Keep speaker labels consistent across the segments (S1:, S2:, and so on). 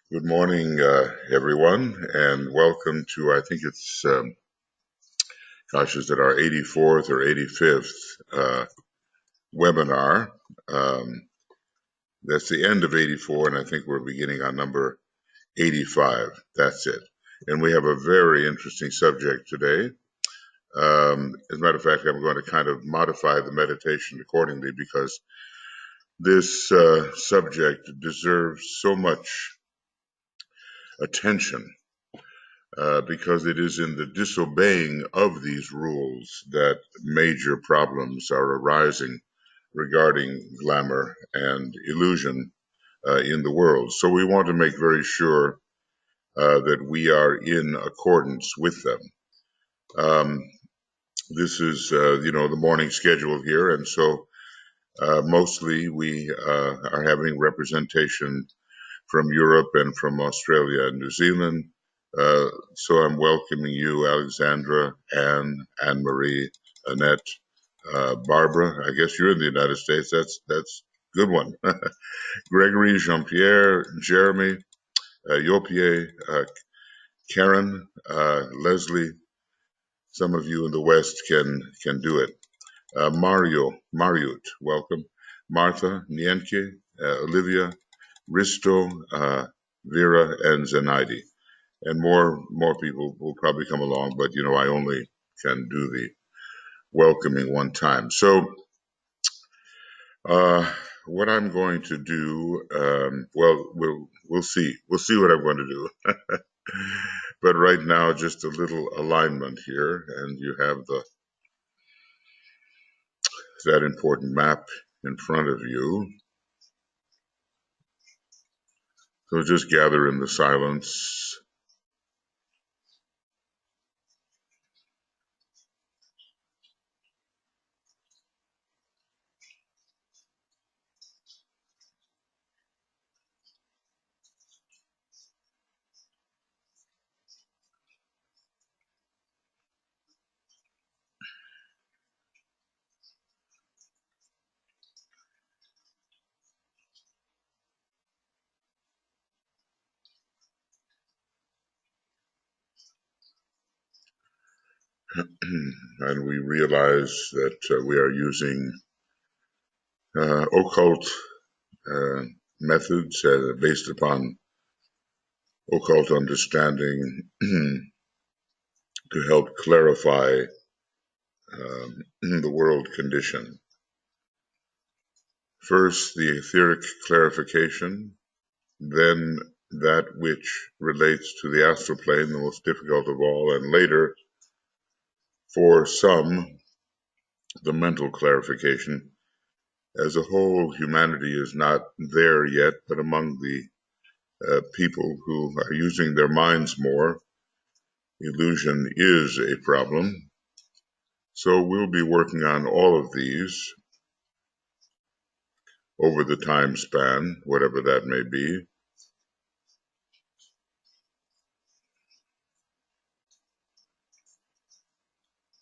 S1: Good morning, everyone, and welcome to, I think it's, is it our 84th or 85th webinar? Um, that's the end of 84, and I think we're beginning on number 85. That's it. And we have a very interesting subject today. As a matter of fact, I'm going to kind of modify the meditation accordingly because this subject deserves so much attention. Because it is in the disobeying of these rules that major problems are arising regarding glamour and illusion in the world. So we want to make very sure that we are in accordance with them. Um, this is, the morning schedule here, and so mostly we are having representation from Europe and from Australia and New Zealand. So I'm welcoming you, Alexandra, Anne-Marie, Annette, Barbara. I guess you're in the United States. That's a good one. Gregory, Jean-Pierre, Jeremy, Yopier, Karen, Leslie. Some of you in the West can do it. Mariut, welcome. Martha, Nienke, Olivia, Risto, Vera, and Zenaidi. And more people will probably come along, but I only can do the welcoming one time. So what I'm going to do, well, we'll see. We'll see what I'm going to do. But right now, just a little alignment here, and you have that important map in front of you. So just gather in the silence. And we realize that we are using occult methods based upon occult understanding to help clarify the world condition. First, the etheric clarification, then that which relates to the astral plane, the most difficult of all, and later, for some, the mental clarification. As a whole, humanity is not there yet, but among the people who are using their minds more, illusion is a problem. So we'll be working on all of these over the time span, whatever that may be.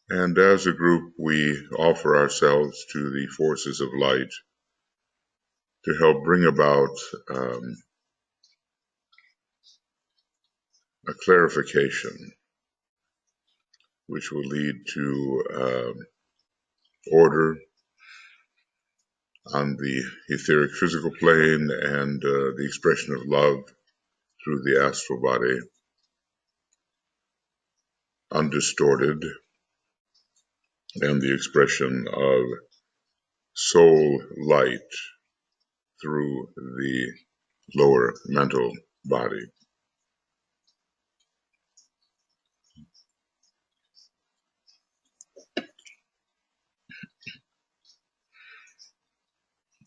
S1: And as a group, we offer ourselves to the forces of light to help bring about a clarification, which will lead to order on the etheric physical plane and the expression of love through the astral body, undistorted, and the expression of soul light through the lower mental body.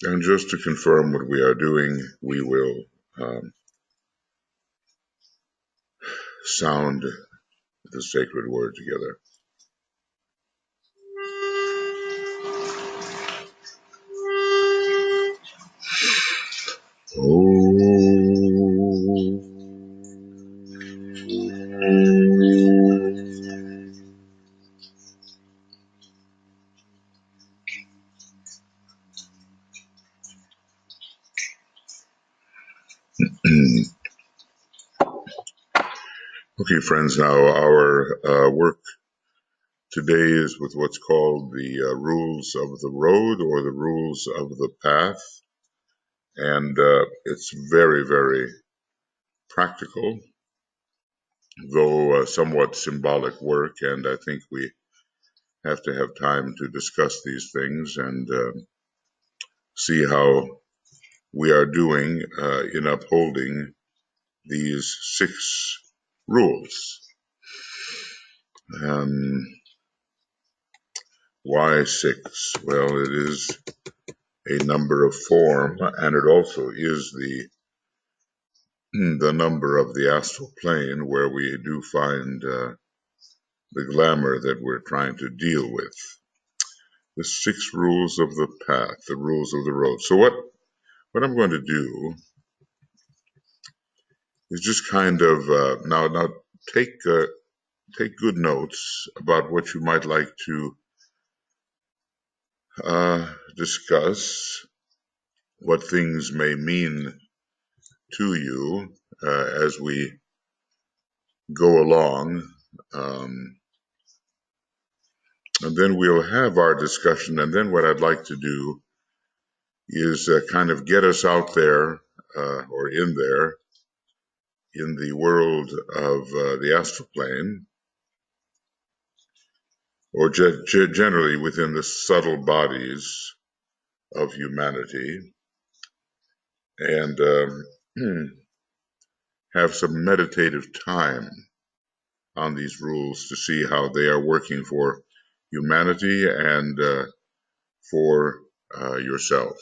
S1: And just to confirm what we are doing, we will sound the sacred word together. Okay, friends, now our work today is with what's called the rules of the road or the rules of the path. And it's very, very practical, though somewhat symbolic work. And I think we have to have time to discuss these things and see how we are doing in upholding these 6 rules. Um, why 6? Well, it is a number of form, and it also is the number of the astral plane where we do find the glamour that we're trying to deal with. The 6 rules of the path, the rules of the road. So what I'm going to do is just kind of now take good notes about what you might like to discuss, what things may mean to you as we go along. And then we'll have our discussion. And then what I'd like to do is kind of get us out there or in there in the world of the astral plane, or generally within the subtle bodies of humanity, and have some meditative time on these rules to see how they are working for humanity and for yourself.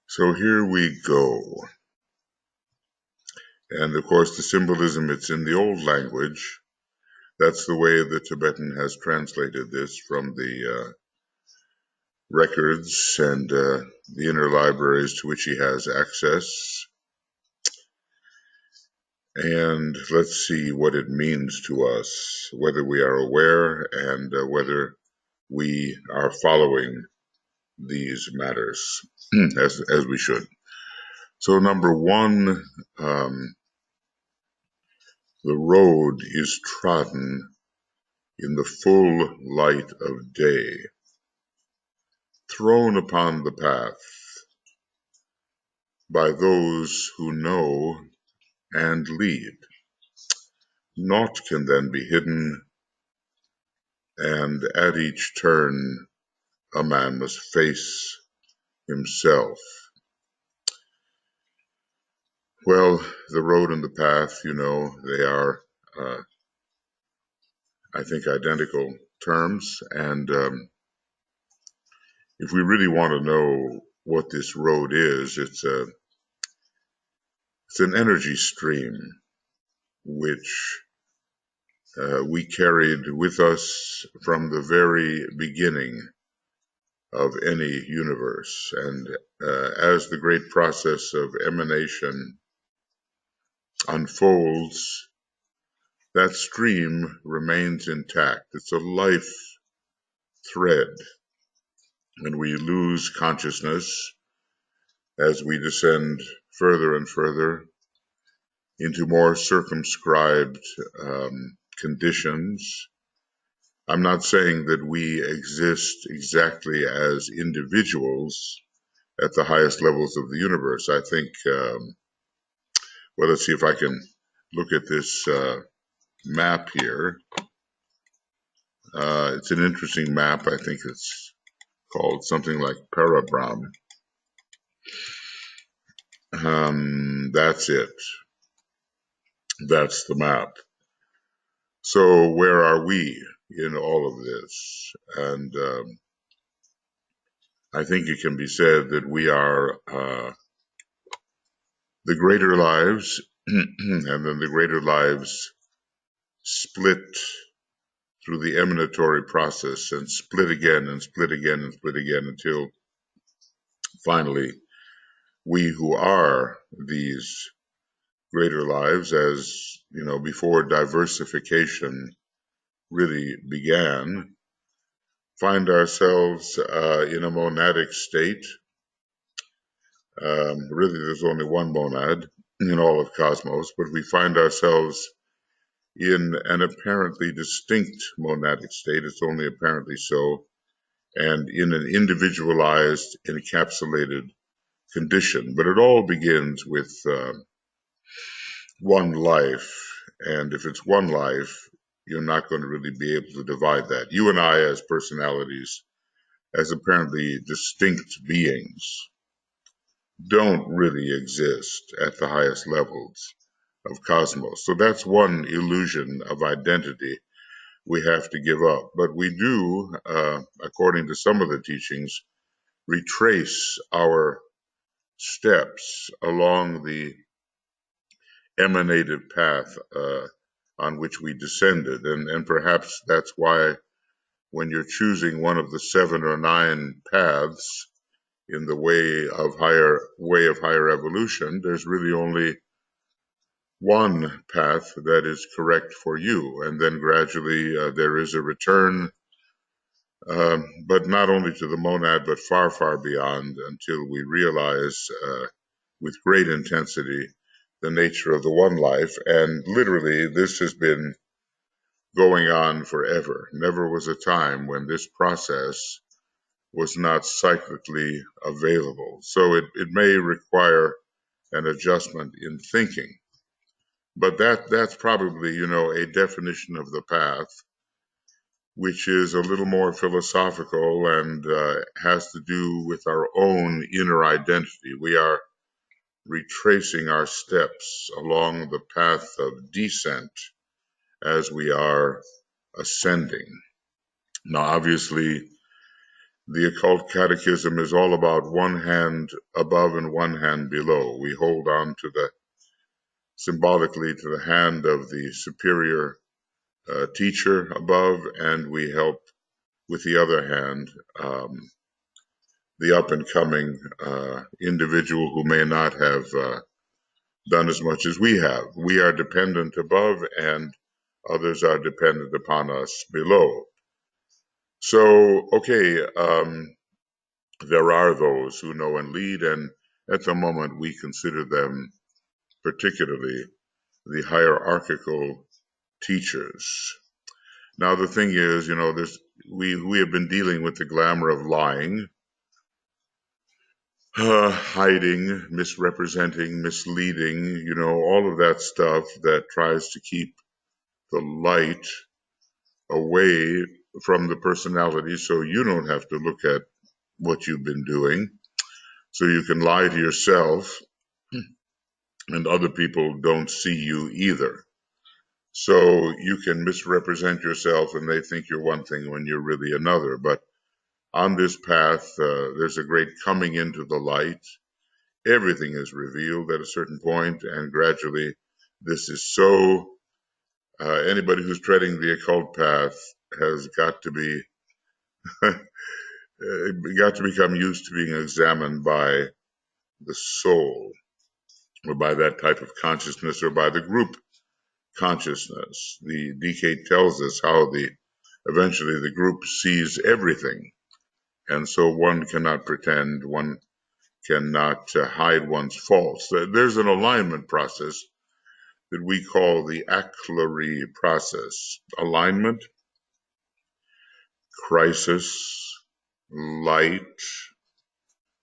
S1: So here we go. And of course, the symbolism, it's in the old language. That's the way the Tibetan has translated this from the records and the inner libraries to which he has access. And let's see what it means to us, whether we are aware and whether we are following these matters as we should. So number 1, the road is trodden in the full light of day, thrown upon the path by those who know and lead. Naught can then be hidden, and at each turn a man must face himself. Well, the road and the path, they are, I think, identical terms. And if we really want to know what this road is, it's an energy stream which we carried with us from the very beginning of any universe. And as the great process of emanation unfolds, that stream remains intact. It's a life thread, and we lose consciousness as we descend further and further into more circumscribed conditions. I'm not saying that we exist exactly as individuals at the highest levels of the universe. I think, well, let's see if I can look at this map here. It's an interesting map. I think it's called something like Parabram. That's it. That's the map. So where are we in all of this? And I think it can be said that we are the greater lives, and then the greater lives split through the emanatory process and split again and split again and split again until finally we who are these greater lives, as before diversification really began, find ourselves in a monadic state. Really, there's only one monad, in all of cosmos, but we find ourselves in an apparently distinct monadic state. It's only apparently so, and in an individualized, encapsulated condition. But it all begins with one life. And if it's one life, you're not going to really be able to divide that. You and I, as personalities, as apparently distinct beings, don't really exist at the highest levels of cosmos. So that's one illusion of identity we have to give up. But we do, according to some of the teachings, retrace our steps along the emanative path on which we descended. And perhaps that's why when you're choosing one of the 7 or 9 paths in the way of higher evolution, there's really only one path that is correct for you. And then gradually there is a return, but not only to the monad, but far, far beyond, until we realize with great intensity the nature of the one life. And literally, this has been going on forever. Never was a time when this process was not cyclically available. So it may require an adjustment in thinking. But that's probably, a definition of the path, which is a little more philosophical and has to do with our own inner identity. We are retracing our steps along the path of descent as we are ascending. Now, obviously, the occult catechism is all about one hand above and one hand below. We hold on to symbolically to the hand of the superior teacher above, and we help with the other hand the up and coming individual who may not have done as much as we have. We are dependent above, and others are dependent upon us below. So, okay, there are those who know and lead, and at the moment we consider them particularly the hierarchical teachers. Now, the thing is, we have been dealing with the glamour of lying, hiding, misrepresenting, misleading, all of that stuff that tries to keep the light away from the personality so you don't have to look at what you've been doing, so you can lie to yourself and other people don't see you either. So you can misrepresent yourself and they think you're one thing when you're really another. But on this path, there's a great coming into the light. Everything is revealed at a certain point, and gradually this is so. Anybody who's treading the occult path has got to be got to become used to being examined by the soul, or by that type of consciousness, or by the group consciousness. The DK tells us how eventually the group sees everything, and so one cannot pretend, one cannot hide one's faults. There's an alignment process that we call the Achlary process. Alignment, crisis, light,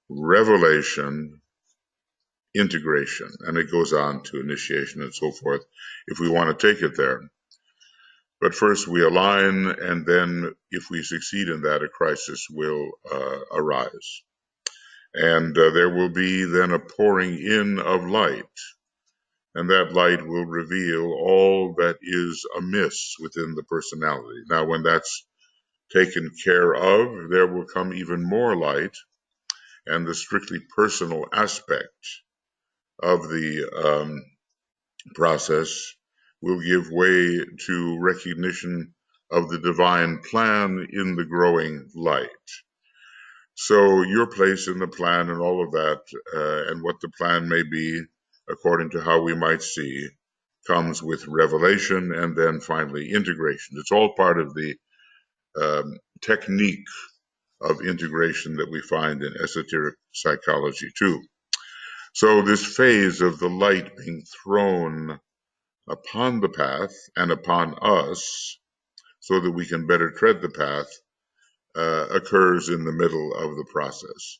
S1: revelation, integration, and it goes on to initiation and so forth if we want to take it there. But first we align, and then if we succeed in that, a crisis will arise. And there will be then a pouring in of light, and that light will reveal all that is amiss within the personality. Now, when that's taken care of, there will come even more light, and the strictly personal aspect of the process will give way to recognition of the divine plan in the growing light. So your place in the plan and all of that, and what the plan may be, according to how we might see, comes with revelation and then finally integration. It's all part of the technique of integration that we find in esoteric psychology too. So this phase of the light being thrown upon the path and upon us so that we can better tread the path occurs in the middle of the process.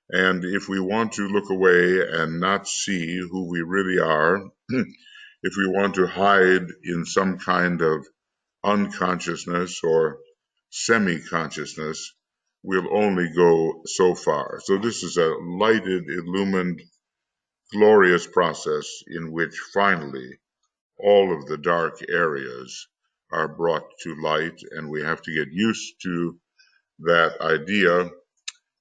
S1: And if we want to look away and not see who we really are, if we want to hide in some kind of unconsciousness or semi-consciousness, we'll only go so far. So this is a lighted, illumined, glorious process in which finally all of the dark areas are brought to light, and we have to get used to that idea,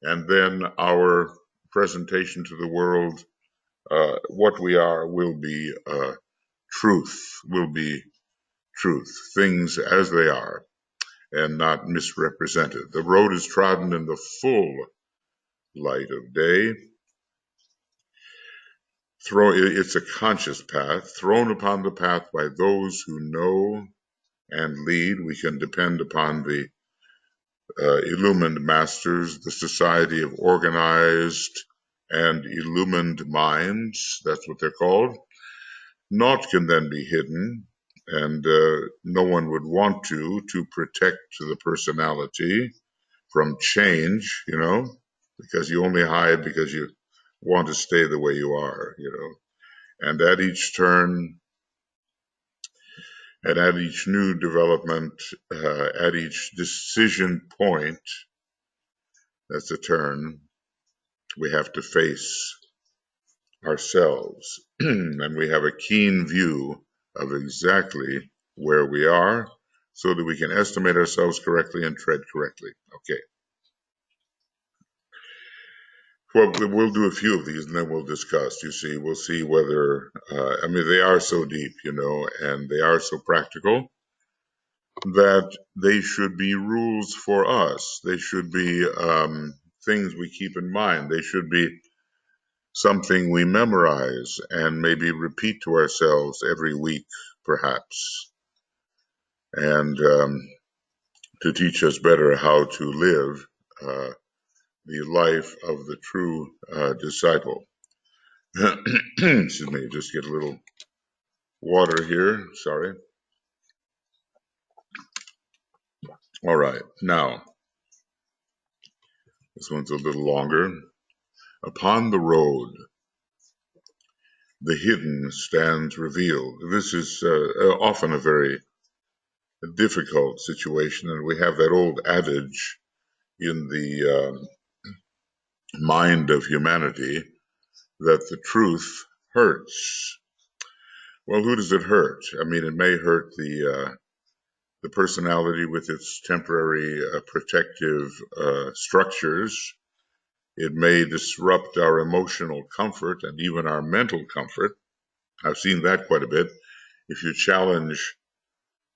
S1: and then our presentation to the world, what we are, will be truth, things as they are, and not misrepresented. The road is trodden in the full light of day. It's a conscious path, thrown upon the path by those who know and lead. We can depend upon the illumined masters, the society of organized and illumined minds. That's what they're called. Naught can then be hidden, and no one would want to protect the personality from change, because you only hide because you want to stay the way you are, And at each turn, and at each new development, at each decision point, that's a turn, we have to face ourselves. And we have a keen view of exactly where we are so that we can estimate ourselves correctly and tread correctly. Okay. Well, we'll do a few of these and then we'll discuss. You see, we'll see whether, they are so deep, and they are so practical that they should be rules for us. They should be things we keep in mind. They should be something we memorize and maybe repeat to ourselves every week, perhaps, and to teach us better how to live the life of the true disciple. Excuse me, just get a little water here. Sorry. All right, now, this one's a little longer. Upon the road, the hidden stands revealed. This is often a very difficult situation, and we have that old adage in the mind of humanity that the truth hurts. Well, who does it hurt? It may hurt the personality with its temporary protective structures. It may disrupt our emotional comfort and even our mental comfort. I've seen that quite a bit. If you challenge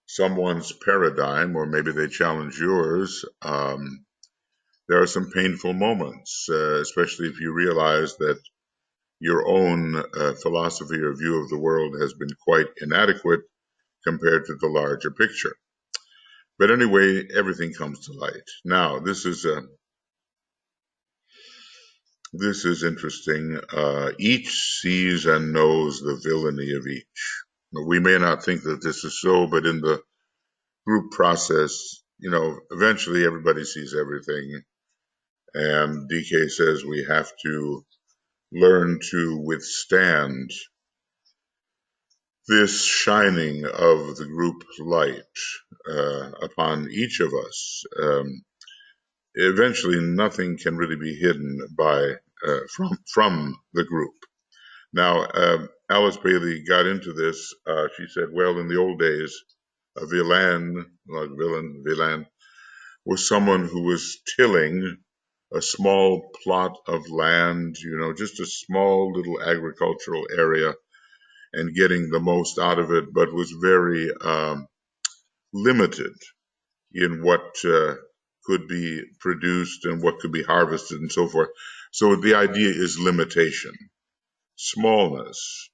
S1: someone's paradigm, or maybe they challenge yours, there are some painful moments, especially if you realize that your own philosophy or view of the world has been quite inadequate compared to the larger picture. But anyway, everything comes to light. Now, this is interesting. Each sees and knows the villainy of each. We may not think that this is so, but in the group process, eventually everybody sees everything. And DK says we have to learn to withstand this shining of the group light upon each of us. Eventually, nothing can really be hidden from the group. Now, Alice Bailey got into this. She said, well, in the old days, a villain was someone who was tilling a small plot of land, just a small little agricultural area, and getting the most out of it, but was very limited in what could be produced and what could be harvested and so forth. So the idea is limitation, smallness,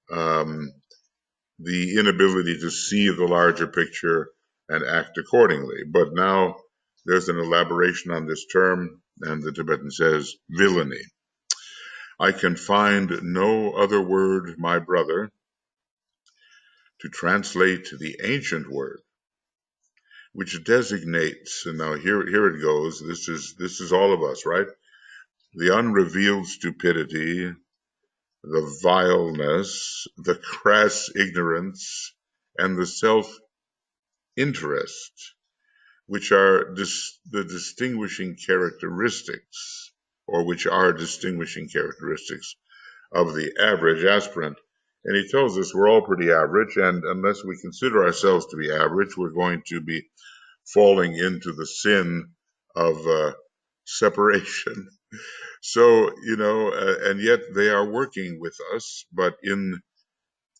S1: the inability to see the larger picture and act accordingly. But now there's an elaboration on this term, and the Tibetan says villainy. I can find no other word, my brother, to translate the ancient word, which designates, and now here it goes, this is all of us, right? The unrevealed stupidity, the vileness, the crass ignorance, and the self-interest, which are the distinguishing characteristics, or which are distinguishing characteristics of the average aspirant. And he tells us we're all pretty average, and unless we consider ourselves to be average, we're going to be falling into the sin of separation. So, and yet they are working with us, but in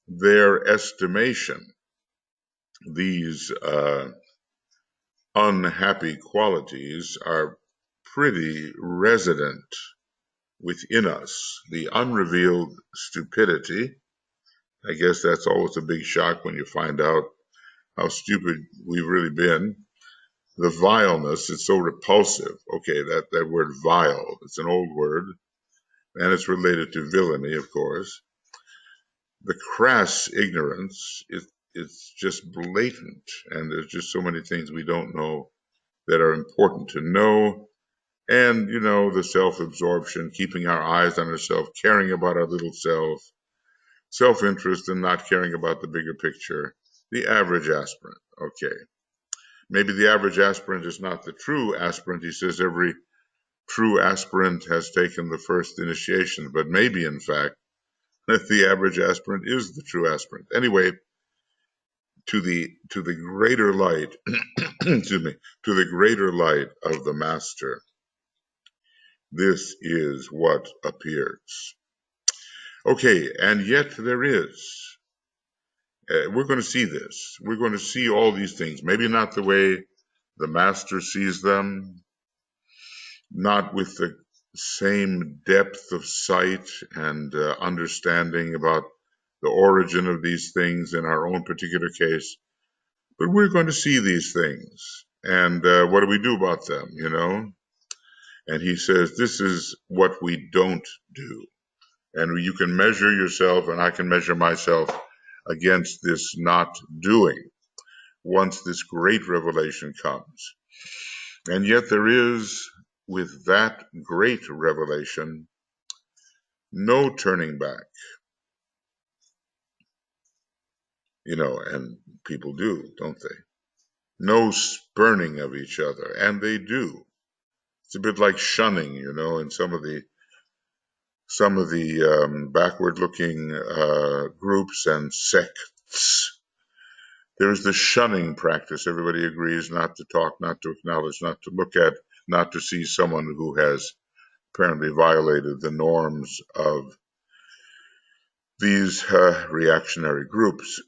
S1: their estimation, these unhappy qualities are pretty resident within us. The unrevealed stupidity, I guess that's always a big shock when you find out how stupid we've really been. The vileness, it's so repulsive. Okay, that word vile, it's an old word, and it's related to villainy, of course. The crass ignorance, it's just blatant, and there's just so many things we don't know that are important to know. And, the self-absorption, keeping our eyes on ourselves, caring about our little self-interest and not caring about the bigger picture. The average aspirant. Okay. Maybe the average aspirant is not the true aspirant. He says every true aspirant has taken the first initiation, but maybe, in fact, that the average aspirant is the true aspirant. Anyway, to the greater light, excuse me, to the greater light of the master, this is what appears. Okay, and yet there is. We're going to see this. We're going to see all these things. Maybe not the way the master sees them, not with the same depth of sight and understanding about the origin of these things in our own particular case, but we're going to see these things. And what do we do about them, And he says, this is what we don't do. And you can measure yourself, and I can measure myself against this not doing once this great revelation comes. And yet there is, with that great revelation, no turning back. And people do, don't they? No spurning of each other, and they do. It's a bit like shunning, in some of the backward-looking groups and sects. There's the shunning practice. Everybody agrees not to talk, not to acknowledge, not to look at, not to see someone who has apparently violated the norms of these reactionary groups.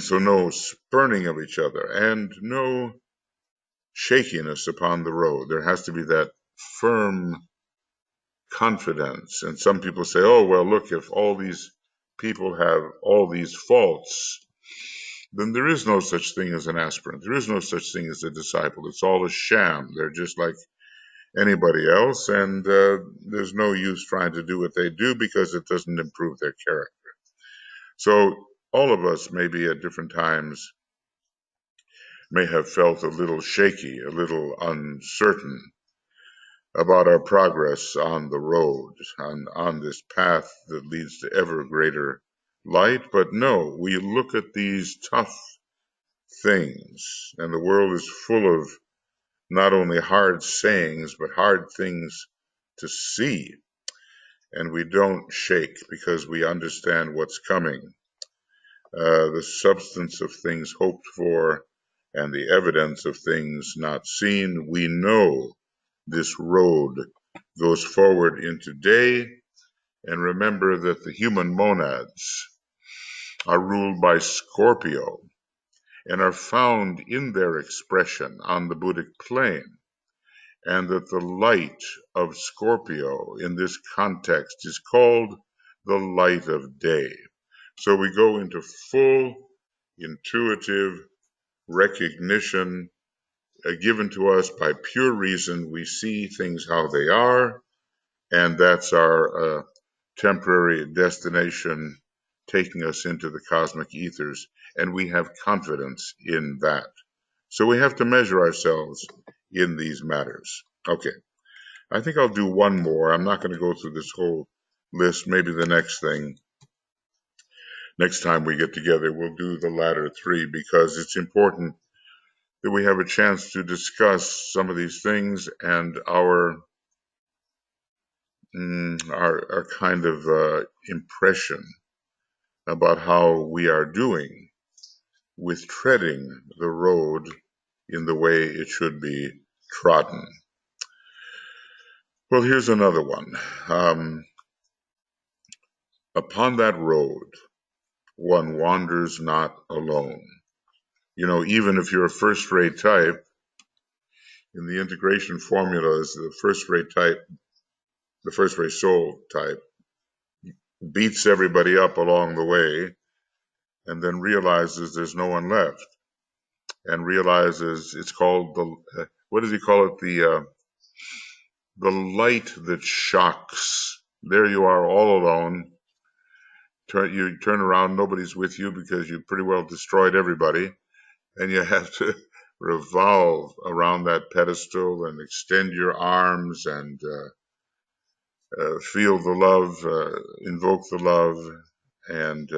S1: So no spurning of each other and no shakiness upon the road. There has to be that firm confidence. And some people say, oh, well, look, if all these people have all these faults, then there is no such thing as an aspirant. There is no such thing as a disciple. It's all a sham. They're just like anybody else, and there's no use trying to do what they do because it doesn't improve their character. So all of us, maybe at different times, may have felt a little shaky, a little uncertain about our progress on the road, on this path that leads to ever greater light. But no, we look at these tough things, and the world is full of not only hard sayings, but hard things to see. And we don't shake because we understand what's coming. The substance of things hoped for and the evidence of things not seen. We know this road goes forward into day. And remember that the human monads are ruled by Scorpio and are found in their expression on the Buddhic plane. And that the light of Scorpio in this context is called the light of day. So we go into full intuitive recognition given to us by pure reason. We see things how they are, and that's our temporary destination taking us into the cosmic ethers, and we have confidence in that. So we have to measure ourselves in these matters. Okay, I think I'll do one more. I'm not going to go through this whole list. Maybe the next time we get together, we'll do the latter three, because it's important that we have a chance to discuss some of these things and our kind of impression about how we are doing with treading the road in the way it should be trodden. Well, here's another one. Upon that road, one wanders not alone. You know, even if you're a first-rate type, in the integration formulas, the first-rate type, the first-rate soul type, beats everybody up along the way and then realizes there's no one left, and realizes it's called what does he call it? The light that shocks. There you are all alone. You turn around, nobody's with you because you pretty well destroyed everybody, and you have to revolve around that pedestal and extend your arms and feel the love, invoke the love, and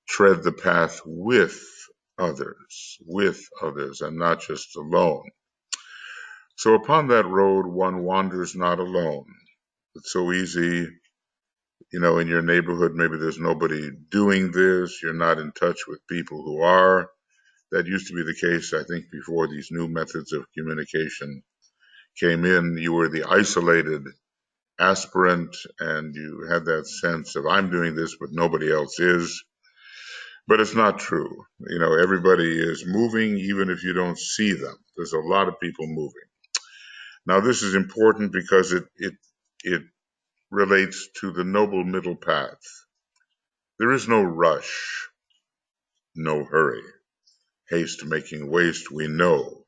S1: tread the path with others, and not just alone. So upon that road, one wanders not alone. It's so easy, you know, in your neighborhood, maybe there's nobody doing this. You're not in touch with people who are. That used to be the case, I think, before these new methods of communication came in. You were the isolated aspirant, and you had that sense of, I'm doing this, but nobody else is. But it's not true. You know, everybody is moving, even if you don't see them. There's a lot of people moving. Now, this is important because it relates to the noble middle path. There is no rush, no hurry. Haste making waste, we know.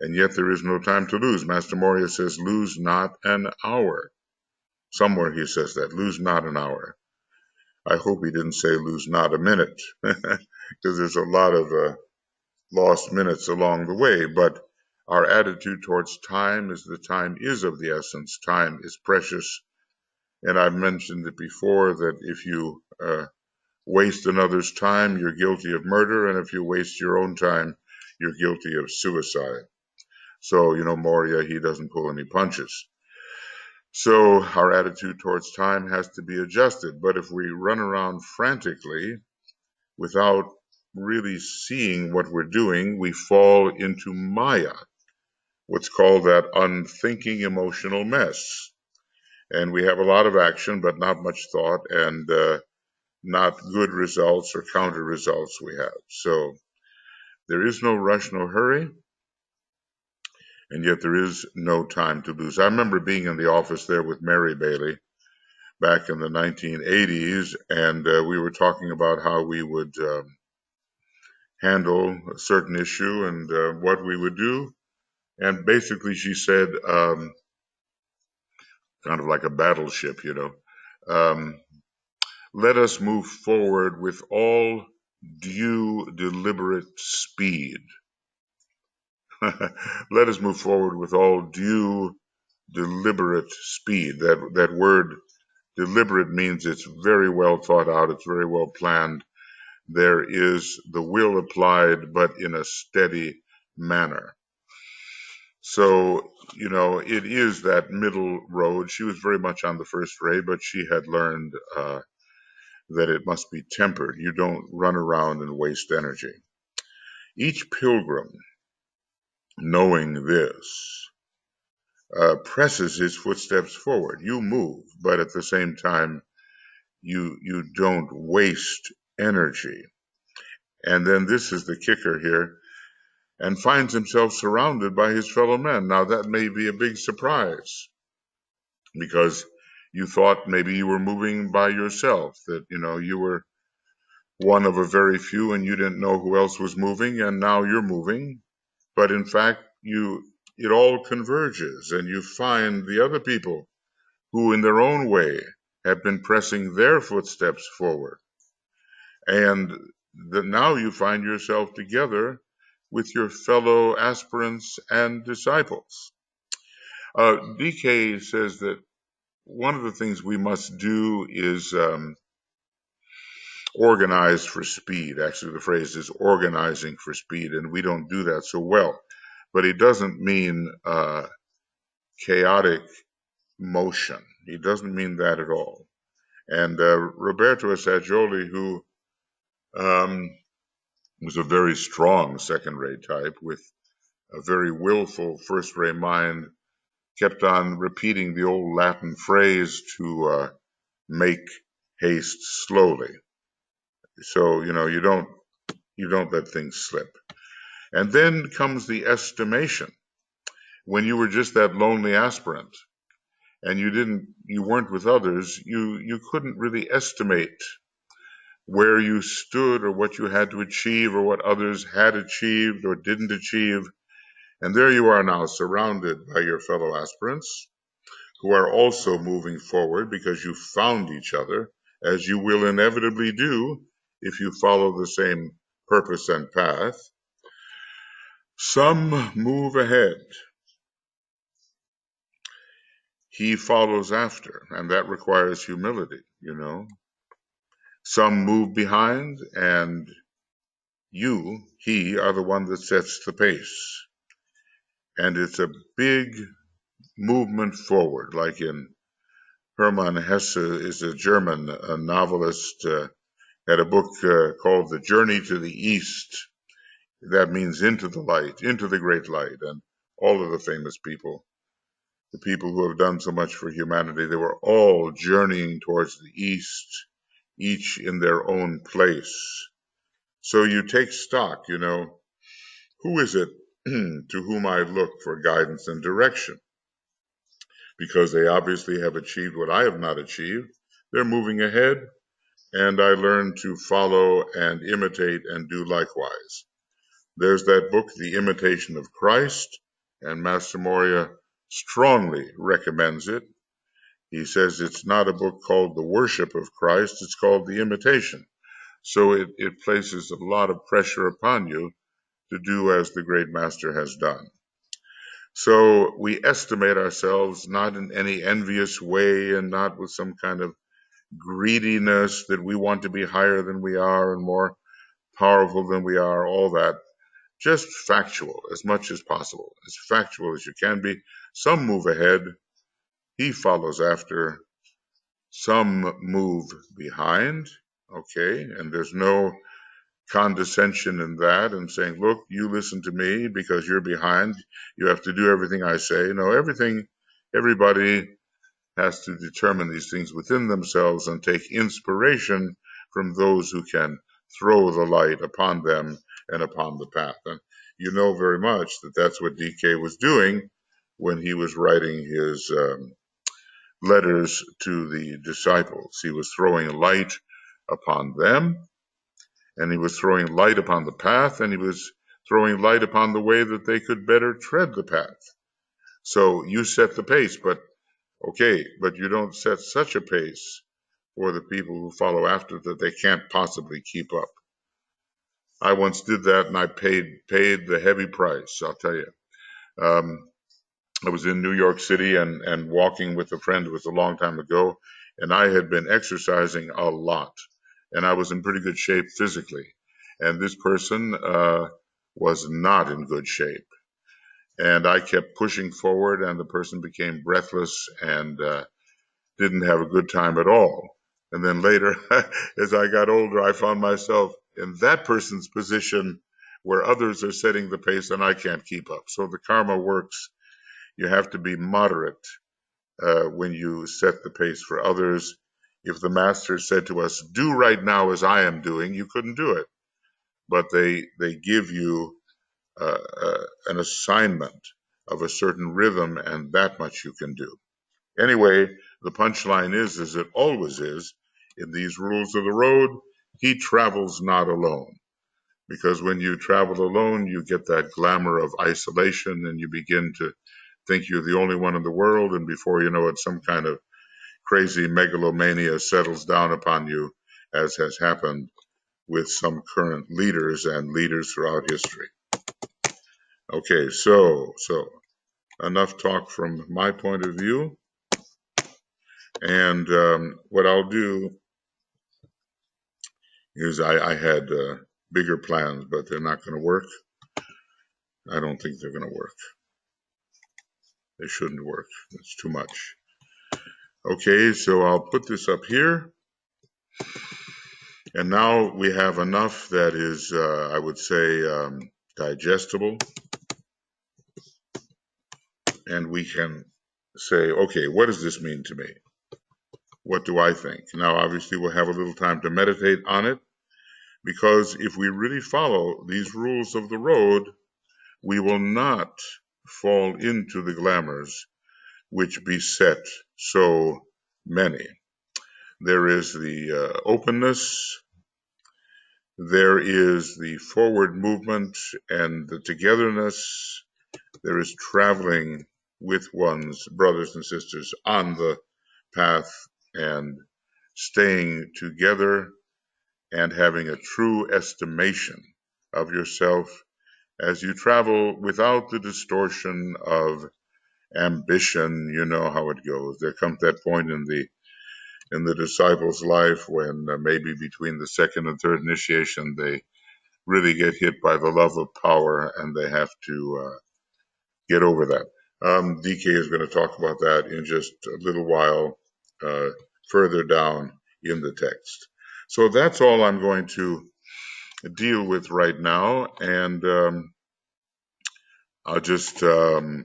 S1: And yet there is no time to lose. Master Moria says, lose not an hour. Somewhere he says that, lose not an hour. I hope he didn't say lose not a minute, because there's a lot of lost minutes along the way. But our attitude towards time is the time is of the essence. Time is precious. And I've mentioned it before that if you waste another's time, you're guilty of murder. And if you waste your own time, you're guilty of suicide. So, you know, Moria, he doesn't pull any punches. So our attitude towards time has to be adjusted. But if we run around frantically without really seeing what we're doing, we fall into Maya, what's called that unthinking emotional mess. And we have a lot of action, but not much thought, and not good results or counter results we have. So there is no rush, no hurry, and yet there is no time to lose. I remember being in the office there with Mary Bailey back in the 1980s, and we were talking about how we would handle a certain issue and what we would do. And basically she said, kind of like a battleship, you know, let us move forward with all due deliberate speed. Let us move forward with all due deliberate speed. That word deliberate means it's very well thought out, it's very well planned. There is the will applied, but in a steady manner. So, you know, it is that middle road. She was very much on the first ray, but she had learned that it must be tempered. You don't run around and waste energy. Each pilgrim, knowing this, presses his footsteps forward. You move, but at the same time, you don't waste energy. And then this is the kicker here, and finds himself surrounded by his fellow men. Now that may be a big surprise, because you thought maybe you were moving by yourself, that, you know, you were one of a very few and you didn't know who else was moving, and now you're moving. But in fact, it all converges, and you find the other people who in their own way have been pressing their footsteps forward. And now you find yourself together with your fellow aspirants and disciples. DK says that one of the things we must do is organize for speed. Actually, the phrase is organizing for speed, and we don't do that so well. But it doesn't mean chaotic motion. He doesn't mean that at all. And Roberto Assagioli, who was a very strong second-rate type with a very willful first-rate mind, kept on repeating the old Latin phrase to make haste slowly. So, you don't let things slip. And then comes the estimation. When you were just that lonely aspirant and you weren't with others, you couldn't really estimate where you stood or what you had to achieve or what others had achieved or didn't achieve. And there you are now, surrounded by your fellow aspirants who are also moving forward because you found each other, as you will inevitably do if you follow the same purpose and path. Some move ahead. He follows after, and that requires humility, Some move behind, and he, are the one that sets the pace. And it's a big movement forward, like in Hermann Hesse is a German novelist, had a book called The Journey to the East. That means into the light, into the great light. And all of the famous people, the people who have done so much for humanity, they were all journeying towards the East, each in their own place. So you take stock, who is it to whom I look for guidance and direction? Because they obviously have achieved what I have not achieved. They're moving ahead, and I learn to follow and imitate and do likewise. There's that book, The Imitation of Christ, and Master Moria strongly recommends it. He says it's not a book called The Worship of Christ, it's called The Imitation. So it places a lot of pressure upon you to do as the great master has done. So we estimate ourselves not in any envious way and not with some kind of greediness that we want to be higher than we are and more powerful than we are, all that. Just factual as much as possible, as factual as you can be. Some move ahead, he follows after. Some move behind, okay, and there's no condescension in that and saying, look, you listen to me because you're behind. You have to do everything I say. No, everybody has to determine these things within themselves and take inspiration from those who can throw the light upon them and upon the path. And you know very much that that's what DK was doing when he was writing his letters to the disciples. He was throwing light upon them, and he was throwing light upon the path, and he was throwing light upon the way that they could better tread the path. So you set the pace, but you don't set such a pace for the people who follow after that they can't possibly keep up. I once did that, and I paid the heavy price, I'll tell you. I was in New York City and walking with a friend. It was a long time ago, and I had been exercising a lot, and I was in pretty good shape physically. And this person was not in good shape. And I kept pushing forward, and the person became breathless and didn't have a good time at all. And then later, as I got older, I found myself in that person's position where others are setting the pace and I can't keep up. So the karma works. You have to be moderate when you set the pace for others. If the master said to us, do right now as I am doing, you couldn't do it. But they give you an assignment of a certain rhythm, and that much you can do. Anyway, the punchline is, as it always is, in these rules of the road, he travels not alone. Because when you travel alone, you get that glamour of isolation and you begin to think you're the only one in the world. And before you know it, some kind of crazy megalomania settles down upon you, as has happened with some current leaders and leaders throughout history. Okay, so enough talk from my point of view. And what I'll do is I had bigger plans, but they're not going to work. I don't think they're going to work. They shouldn't work. It's too much. Okay, so I'll put this up here. And now we have enough that is, I would say, digestible. And we can say, okay, what does this mean to me? What do I think? Now, obviously, we'll have a little time to meditate on it, because if we really follow these rules of the road, we will not fall into the glamours which beset so many. There is the openness, there is the forward movement and the togetherness, there is traveling with one's brothers and sisters on the path and staying together and having a true estimation of yourself as you travel without the distortion of ambition. You know how it goes. There comes that point in the disciples' life when maybe between the second and third initiation they really get hit by the love of power and they have to get over that. DK is going to talk about that in just a little while further down in the text. So that's all I'm going to deal with right now, and I'll just open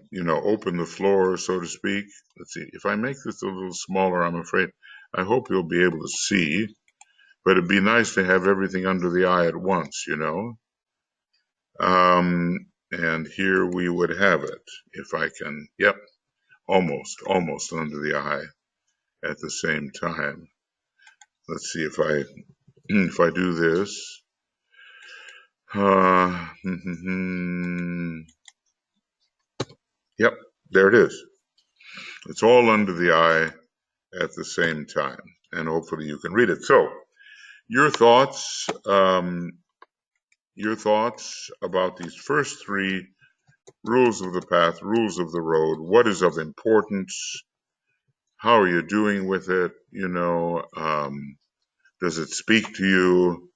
S1: the floor, so to speak. Let's see, if I make this a little smaller, I'm afraid, I hope you'll be able to see, but it'd be nice to have everything under the eye at once, and here we would have it, if I can, yep, almost under the eye at the same time. Let's see if I do this. Yep, there it is. It's all under the eye at the same time, and hopefully you can read it. So, your thoughts about these first three rules of the path, rules of the road. What is of importance? How are you doing with it? Does it speak to you?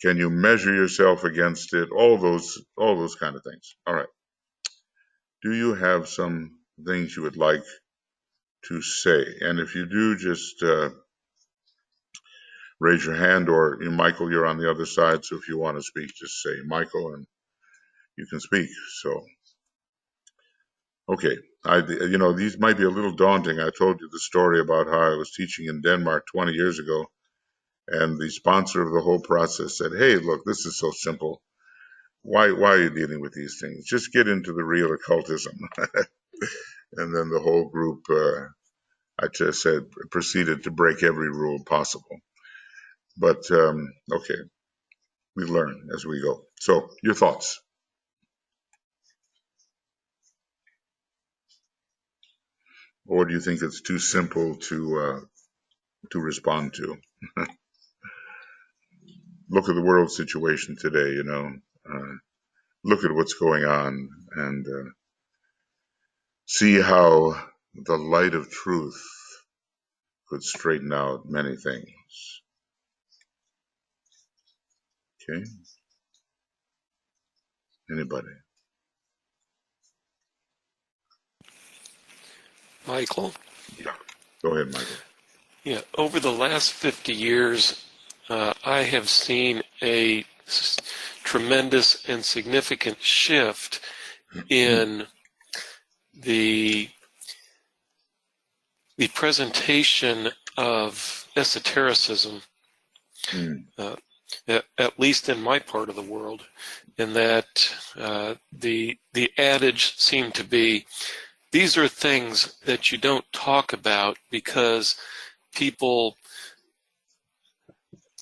S1: Can you measure yourself against it? All those kind of things. All right. Do you have some things you would like to say? And if you do, just raise your hand, or Michael, you're on the other side, so if you want to speak, just say Michael and you can speak. So, okay, these might be a little daunting. I told you the story about how I was teaching in Denmark 20 years ago, and the sponsor of the whole process said, "Hey, look, this is so simple. Why are you dealing with these things? Just get into the real occultism." And then the whole group, I just said, proceeded to break every rule possible. But okay, we learn as we go. So, your thoughts? Or do you think it's too simple to respond to? Look at the world situation today. Look at what's going on, and see how the light of truth could straighten out many things. Okay. Anybody?
S2: Michael?
S1: Yeah. Go ahead, Michael.
S2: Yeah. Over the last 50 years, I have seen a tremendous and significant shift in the presentation of esotericism, at least in my part of the world, in that the adage seemed to be, these are things that you don't talk about because people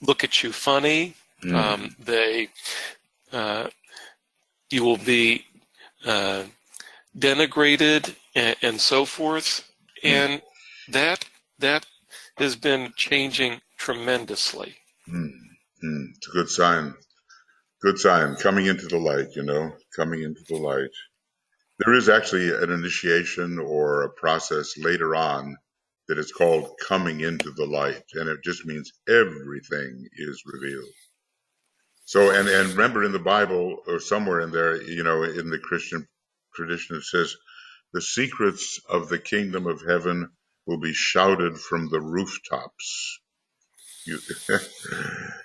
S2: look at you funny. You will be denigrated and so forth. And that that has been changing tremendously.
S1: It's a good sign. Good sign. Coming into the light, coming into the light. There is actually an initiation or a process later on that is called coming into the light, and it just means everything is revealed. So, and remember in the Bible or somewhere in there, in the Christian tradition, it says, the secrets of the kingdom of heaven will be shouted from the rooftops. You,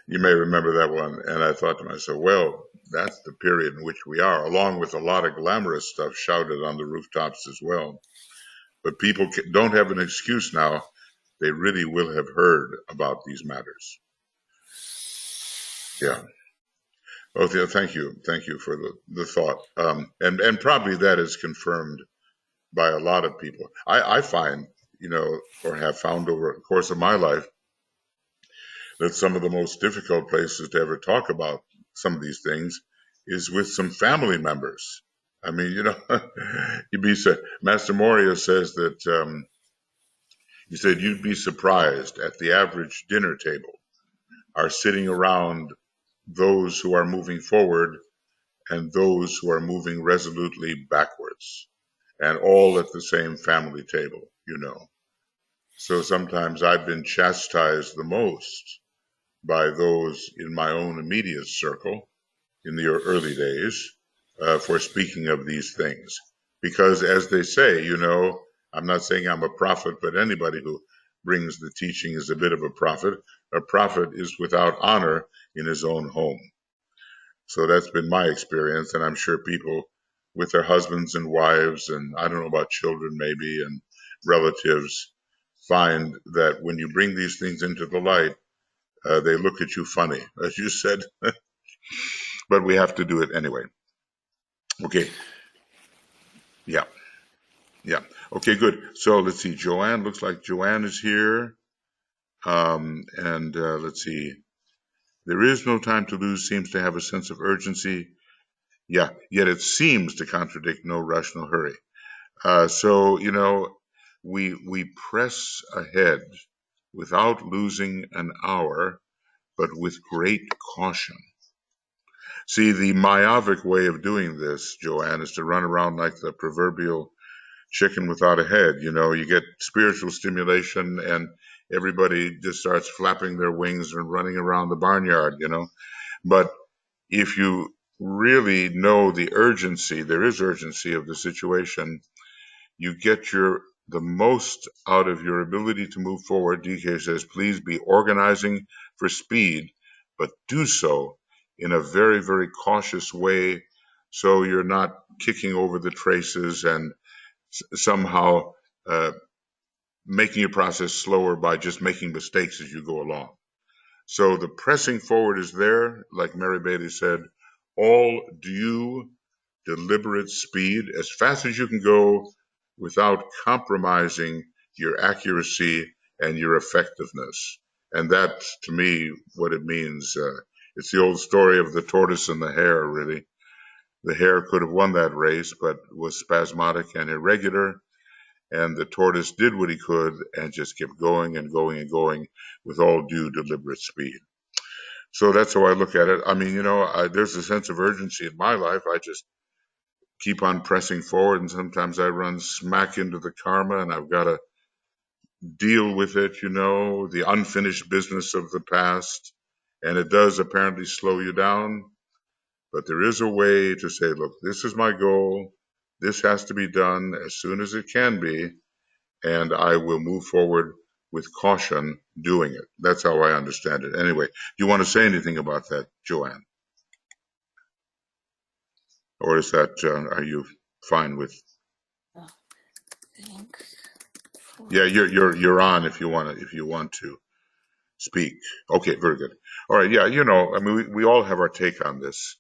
S1: you may remember that one. And I thought to myself, well, that's the period in which we are, along with a lot of glamorous stuff shouted on the rooftops as well. But people don't have an excuse now. They really will have heard about these matters. Yeah. Oh, yeah, thank you. Thank you for the thought. And probably that is confirmed by a lot of people. I find, or have found over the course of my life, that some of the most difficult places to ever talk about some of these things is with some family members. I mean, you'd be Master Moria says that he said you'd be surprised at the average dinner table are sitting around those who are moving forward and those who are moving resolutely backwards, and all at the same family table. So sometimes I've been chastised the most by those in my own immediate circle in the early days for speaking of these things. Because as they say, I'm not saying I'm a prophet, but anybody who brings the teaching is a bit of a prophet. A prophet is without honor in his own home. So that's been my experience, and I'm sure people with their husbands and wives, and I don't know about children maybe, and relatives, find that when you bring these things into the light, they look at you funny, as you said, but we have to do it anyway. Okay. Yeah. Yeah. Okay, good. So let's see. Joanne, looks like Joanne is here. And let's see. There is no time to lose seems to have a sense of urgency. Yeah, yet it seems to contradict no rush, no hurry. So, we press ahead without losing an hour, but with great caution. See, the myopic way of doing this, Joanne, is to run around like the proverbial chicken without a head. You get spiritual stimulation and everybody just starts flapping their wings and running around the barnyard. But if you really know the urgency, there is urgency of the situation, you get the most out of your ability to move forward. DK says, please be organizing for speed, but do so in a very, very cautious way so you're not kicking over the traces and somehow making your process slower by just making mistakes as you go along. So the pressing forward is there, like Mary Bailey said, all due deliberate speed, as fast as you can go without compromising your accuracy and your effectiveness. And that's, to me, what it means. It's the old story of the tortoise and the hare, really. The hare could have won that race, but was spasmodic and irregular. And the tortoise did what he could and just kept going and going and going with all due deliberate speed. So that's how I look at it. I mean, there's a sense of urgency in my life. I just keep on pressing forward, and sometimes I run smack into the karma, and I've got to deal with it, the unfinished business of the past. And it does apparently slow you down. But there is a way to say, look, this is my goal. This has to be done as soon as it can be. And I will move forward with caution doing it. That's how I understand it. Anyway, do you want to say anything about that, Joanne? Or is that, are you fine with? Yeah, you're on if you want to speak. Okay, very good. All right, yeah, I mean, we all have our take on this.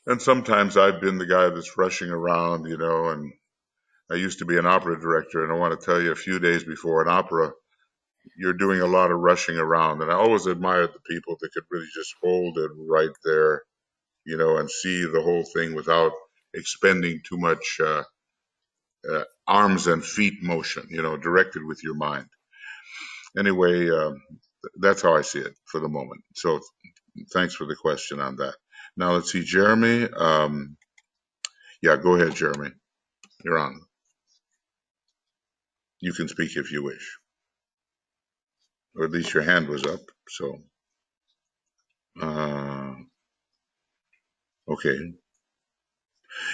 S1: And sometimes I've been the guy that's rushing around, and I used to be an opera director, and I want to tell you, a few days before an opera, you're doing a lot of rushing around. And I always admired the people that could really just hold it right there, and see the whole thing without expending too much arms and feet motion, directed with your mind. anyway, that's how I see it for the moment. So thanks for the question on that. Now let's see, Jeremy. Yeah, go ahead, Jeremy. You're on. You can speak if you wish, or at least your hand was up. So, okay.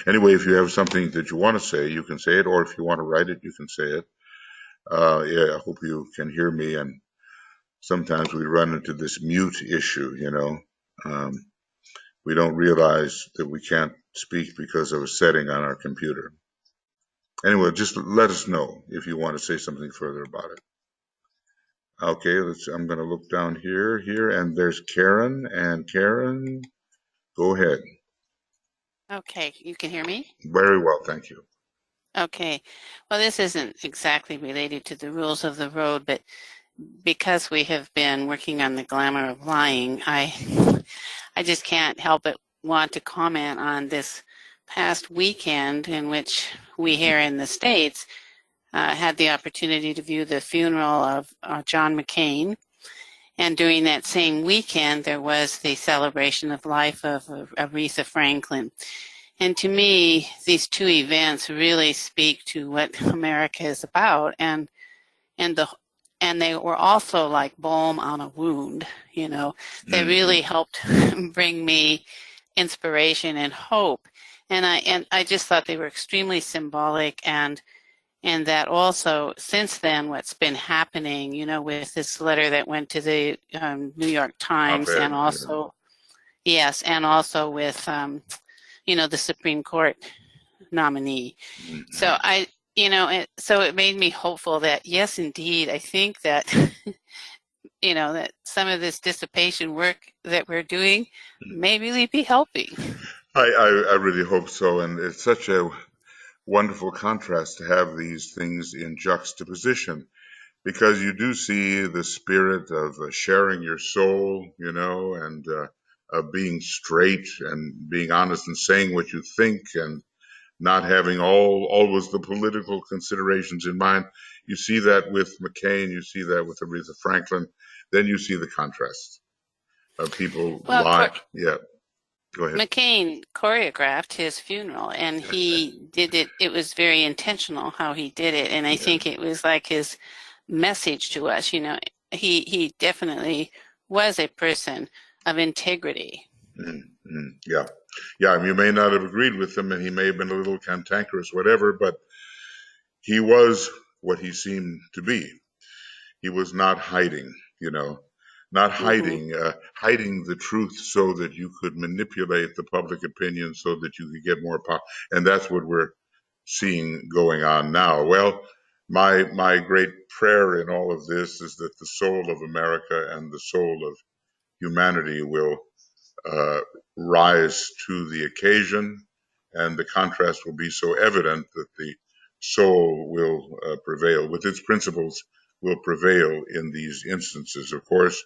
S1: Anyway, if you have something that you want to say, you can say it, or if you want to write it, you can say it. Yeah, I hope you can hear me. And sometimes we run into this mute issue, you know. We don't realize that we can't speak because of a setting on our computer. Anyway, just let us know if you want to say something further about it. Okay, I'm going to look down here, and there's Karen. And Karen, go ahead.
S3: Okay, you can hear me?
S1: Very well, thank you.
S3: Okay, well, this isn't exactly related to the rules of the road, but because we have been working on the glamour of lying, I just can't help but want to comment on this past weekend in which we here in the States had the opportunity to view the funeral of John McCain. And during that same weekend, there was the celebration of life of Aretha Franklin. And to me, these two events really speak to what America is about, and they were also like balm on a wound, you know. They really helped bring me inspiration and hope. And I just thought they were extremely symbolic, and that also since then what's been happening, you know, with this letter that went to the New York Times, and also yes, and also with you know, the Supreme Court nominee. So so it made me hopeful that yes, indeed, I think that you know, that some of this dissipation work that we're doing may really be helping.
S1: I really hope so, and it's such a wonderful contrast to have these things in juxtaposition, because you do see the spirit of sharing your soul, you know, and of being straight and being honest and saying what you think, and not having always the political considerations in mind. You see that with McCain, you see that with Aretha Franklin, then you see the contrast of people lying. Yeah, go ahead.
S3: McCain choreographed his funeral, and he did it. It was very intentional how he did it, and I think it was like his message to us. You know, he definitely was a person of integrity.
S1: Yeah. You may not have agreed with him, and he may have been a little cantankerous, whatever, but he was what he seemed to be. He was not hiding, you know, not hiding the truth so that you could manipulate the public opinion so that you could get more power. And that's what we're seeing going on now. Well, my great prayer in all of this is that the soul of America and the soul of humanity will rise to the occasion, and the contrast will be so evident that the soul will prevail, with its principles will prevail in these instances. Of course,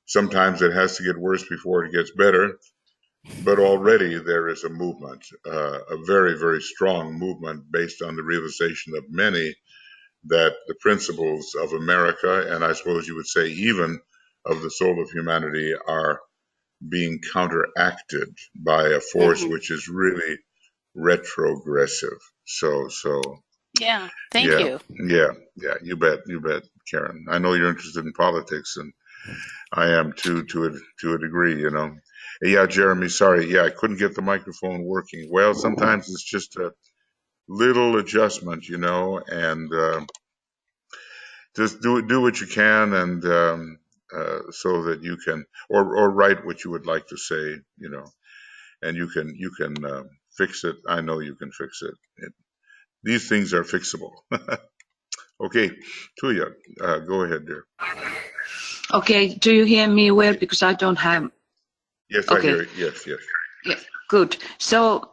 S1: sometimes it has to get worse before it gets better, but already there is a movement, a very, very strong movement based on the realization of many that the principles of America, and I suppose you would say even of the soul of humanity, are being counteracted by a force which is really retrogressive. So
S3: yeah, thank you.
S1: Yeah, you bet, Karen. I know you're interested in politics, and I am too, to a degree, you know. Yeah, Jeremy, sorry, I couldn't get the microphone working. Well, sometimes it's just a little adjustment, you know, and just do what you can, and so that you can, or write what you would like to say, you know, and you can fix it. I know you can fix it. These things are fixable. Okay, Tuija, go ahead, dear.
S4: Okay, do you hear me well? Because I don't have.
S1: Yes, okay. I hear it. Yes.
S4: Yeah, good. So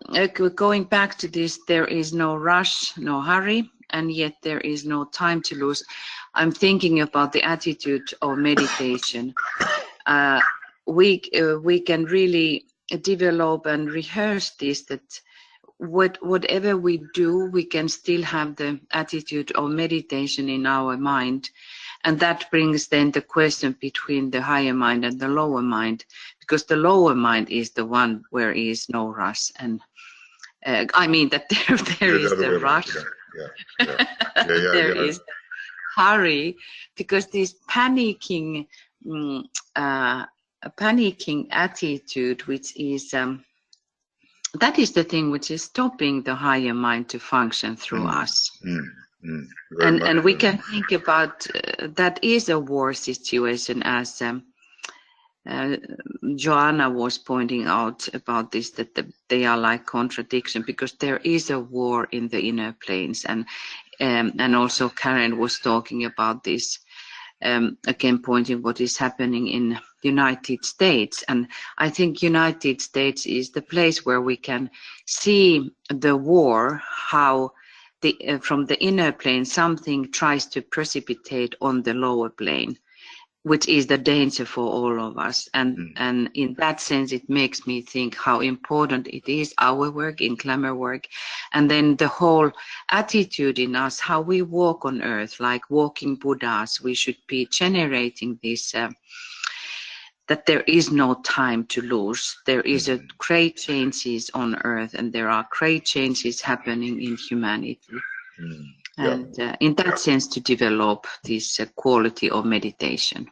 S4: going back to this, there is no rush, no hurry, and yet there is no time to lose. I'm thinking about the attitude of meditation. We can really develop and rehearse this, that whatever we do, we can still have the attitude of meditation in our mind. And that brings then the question between the higher mind and the lower mind, because the lower mind is the one where is no rush. And I mean that there is the rush. There is hurry, because this panicking attitude, which is that is the thing which is stopping the higher mind to function through us. And we can think about that is a war situation, as Joanna was pointing out about this, that they are like contradiction, because there is a war in the inner planes, and also Karen was talking about this, again pointing what is happening in United States. And I think United States is the place where we can see the war, how from the inner plane something tries to precipitate on the lower plane, which is the danger for all of us. And in that sense, it makes me think how important it is, our work in glamour work, and then the whole attitude in us, how we walk on earth, like walking Buddhas. We should be generating this, that there is no time to lose. There is a great changes on earth, and there are great changes happening in humanity. And in that sense, to develop this quality of meditation.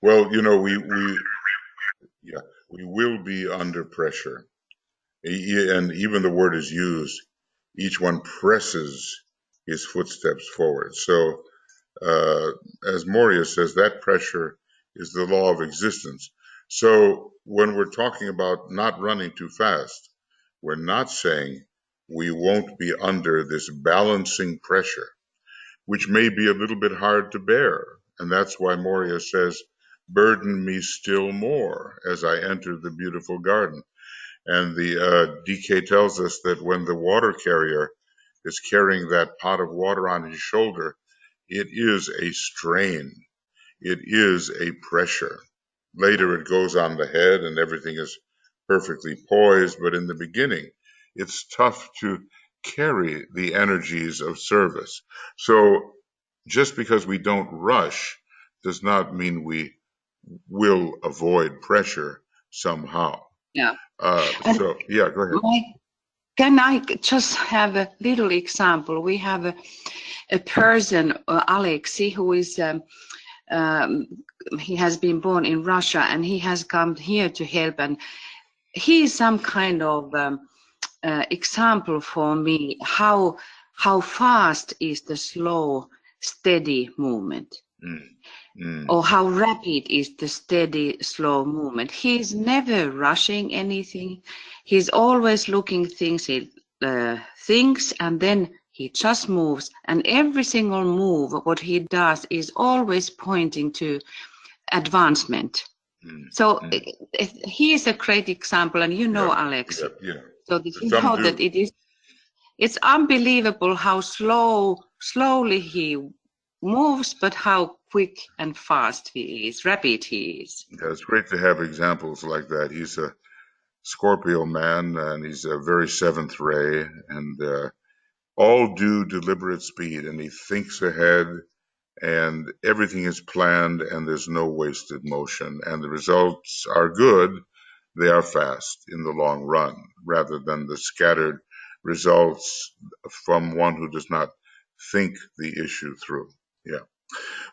S1: Well, you know, we will be under pressure, and even the word is used. Each one presses his footsteps forward. So, as Moria says, that pressure is the law of existence. So, when we're talking about not running too fast, we're not saying we won't be under this balancing pressure, which may be a little bit hard to bear. And that's why Moria says, burden me still more as I enter the beautiful garden. And the DK tells us that when the water carrier is carrying that pot of water on his shoulder, it is a strain. It is a pressure. Later it goes on the head and everything is perfectly poised, but in the beginning, it's tough to carry the energies of service. So just because we don't rush does not mean we will avoid pressure somehow.
S4: Yeah.
S1: Go ahead.
S4: Can I just have a little example? We have a person, Alexei, who is, he has been born in Russia, and he has come here to help, and he is some kind of example for me how fast is the slow, steady movement. Or how rapid is the steady, slow movement. He's never rushing anything. He's always looking things, and then he just moves. And every single move, what he does is always pointing to advancement. So he is a great example, and you know, Alex. So that you know that it's unbelievable how slowly he moves, but how quick and fast he is, rapid he is.
S1: Yeah, it's great to have examples like that. He's a Scorpio man, and he's a very seventh ray, and all due deliberate speed, and he thinks ahead, and everything is planned, and there's no wasted motion, and the results are good. They are fast in the long run, rather than the scattered results from one who does not think the issue through. Yeah.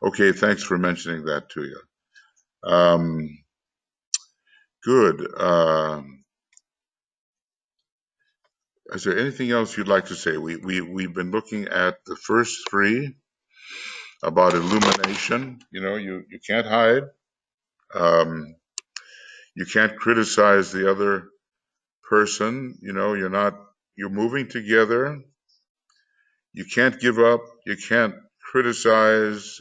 S1: Okay, thanks for mentioning that, Tuija. Good. Is there anything else you'd like to say? We've been looking at the first three about illumination. You know, you can't hide. You can't criticize the other person. You know, you're moving together. You can't give up. You can't criticize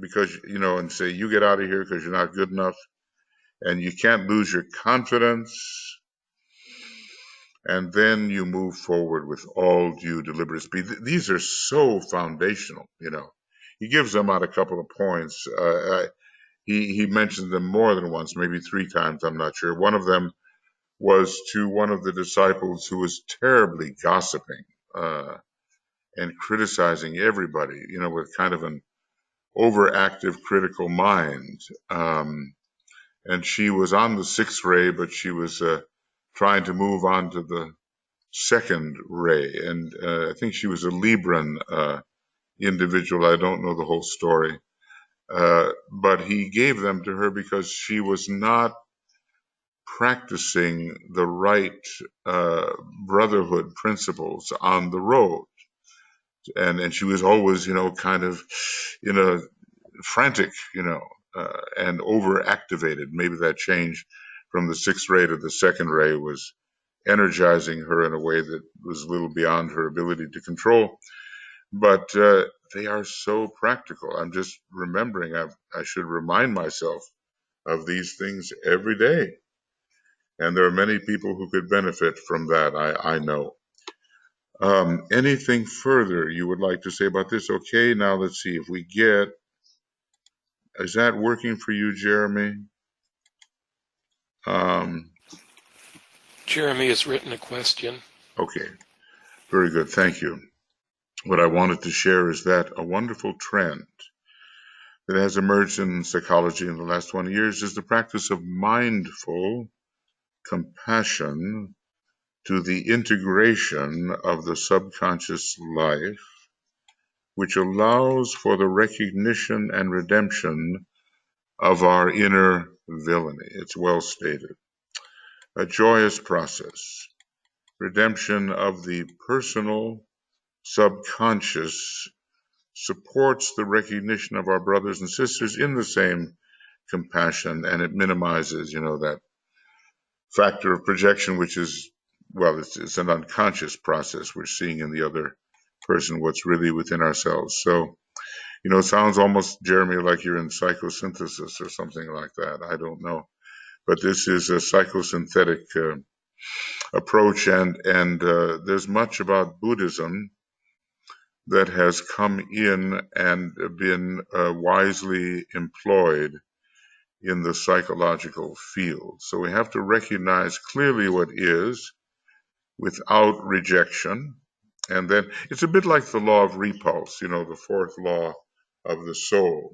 S1: because, you know, and say, you get out of here because you're not good enough. And you can't lose your confidence. And then you move forward with all due deliberate speed. These are so foundational, you know. He gives them out a couple of points. He mentioned them more than once, maybe 3 times, I'm not sure. One of them was to one of the disciples who was terribly gossiping and criticizing everybody, with kind of an overactive critical mind. And she was on the sixth ray, but she was trying to move on to the second ray. And I think she was a Libran individual. I don't know the whole story. But he gave them to her because she was not practicing the right brotherhood principles on the road. And she was always, kind of, frantic, and overactivated. Maybe that change from the sixth ray to the second ray was energizing her in a way that was a little beyond her ability to control. But they are so practical. I'm just remembering I should remind myself of these things every day. And there are many people who could benefit from that, I know. Anything further you would like to say about this? Okay, now let's see if we get, is that working for you, Jeremy?
S2: Jeremy has written a question.
S1: Okay, very good, thank you. What I wanted to share is that a wonderful trend that has emerged in psychology in the last 20 years is the practice of mindful compassion to the integration of the subconscious life, which allows for the recognition and redemption of our inner villainy. It's well stated. A joyous process. Redemption of the personal subconscious supports the recognition of our brothers and sisters in the same compassion, and it minimizes, that factor of projection, which is, well, it's an unconscious process. We're seeing in the other person what's really within ourselves. So, it sounds almost, Jeremy, like you're in psychosynthesis or something like that. I don't know. But this is a psychosynthetic approach, and there's much about Buddhism that has come in and been wisely employed in the psychological field. So we have to recognize clearly what is without rejection. And then it's a bit like the law of repulse, the fourth law of the soul.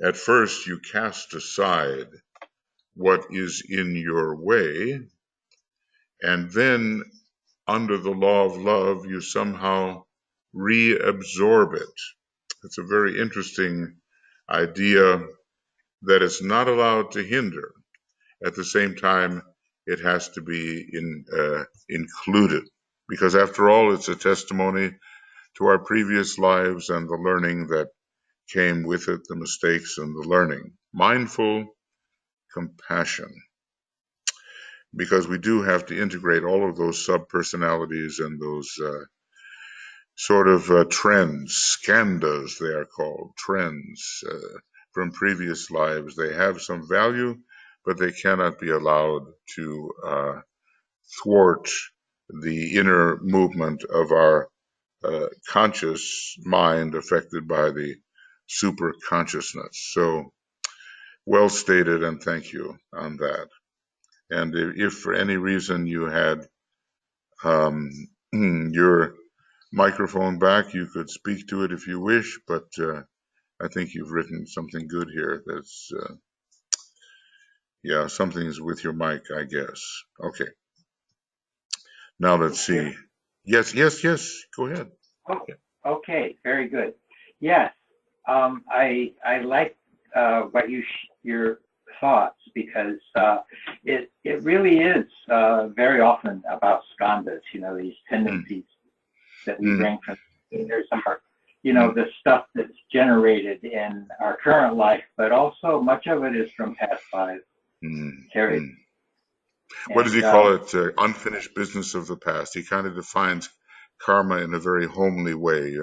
S1: At first, you cast aside what is in your way, and then under the law of love, you somehow reabsorb it. It's a very interesting idea that it's not allowed to hinder. At the same time, it has to be included, because after all, it's a testimony to our previous lives and the learning that came with it, the mistakes and the learning. Mindful compassion, because we do have to integrate all of those sub-personalities and those sort of trends, skandhas they are called, trends from previous lives. They have some value, but they cannot be allowed to thwart the inner movement of our conscious mind affected by the super consciousness. So well stated, and thank you on that. And if for any reason you had your microphone back, you could speak to it if you wish, but I think you've written something good here. That's, something's with your mic, I guess. Okay. Now let's see. Yes, go ahead.
S5: Okay, very good. Yes, I like what your thoughts, because it really is very often about skandhas, these tendencies that we bring from. There's some, the stuff that's generated in our current life, but also much of it is from past lives. Carried.
S1: What does he call it? Unfinished business of the past. He kind of defines karma in a very homely way,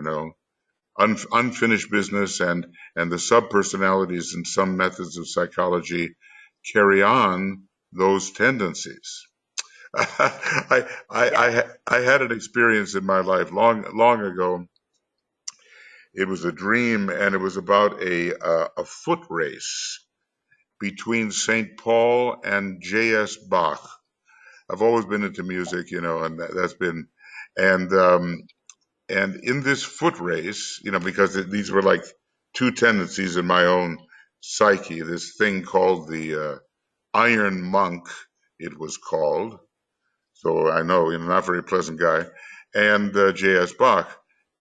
S1: unfinished business, and the sub-personalities in some methods of psychology carry on those tendencies. I had an experience in my life long ago. It was a dream, and it was about a foot race between St. Paul and J.S. Bach. I've always been into music, and that's been, and and in this foot race, because these were like two tendencies in my own psyche. This thing called the Iron Monk, it was called. So I know, not very pleasant guy, and J.S. Bach.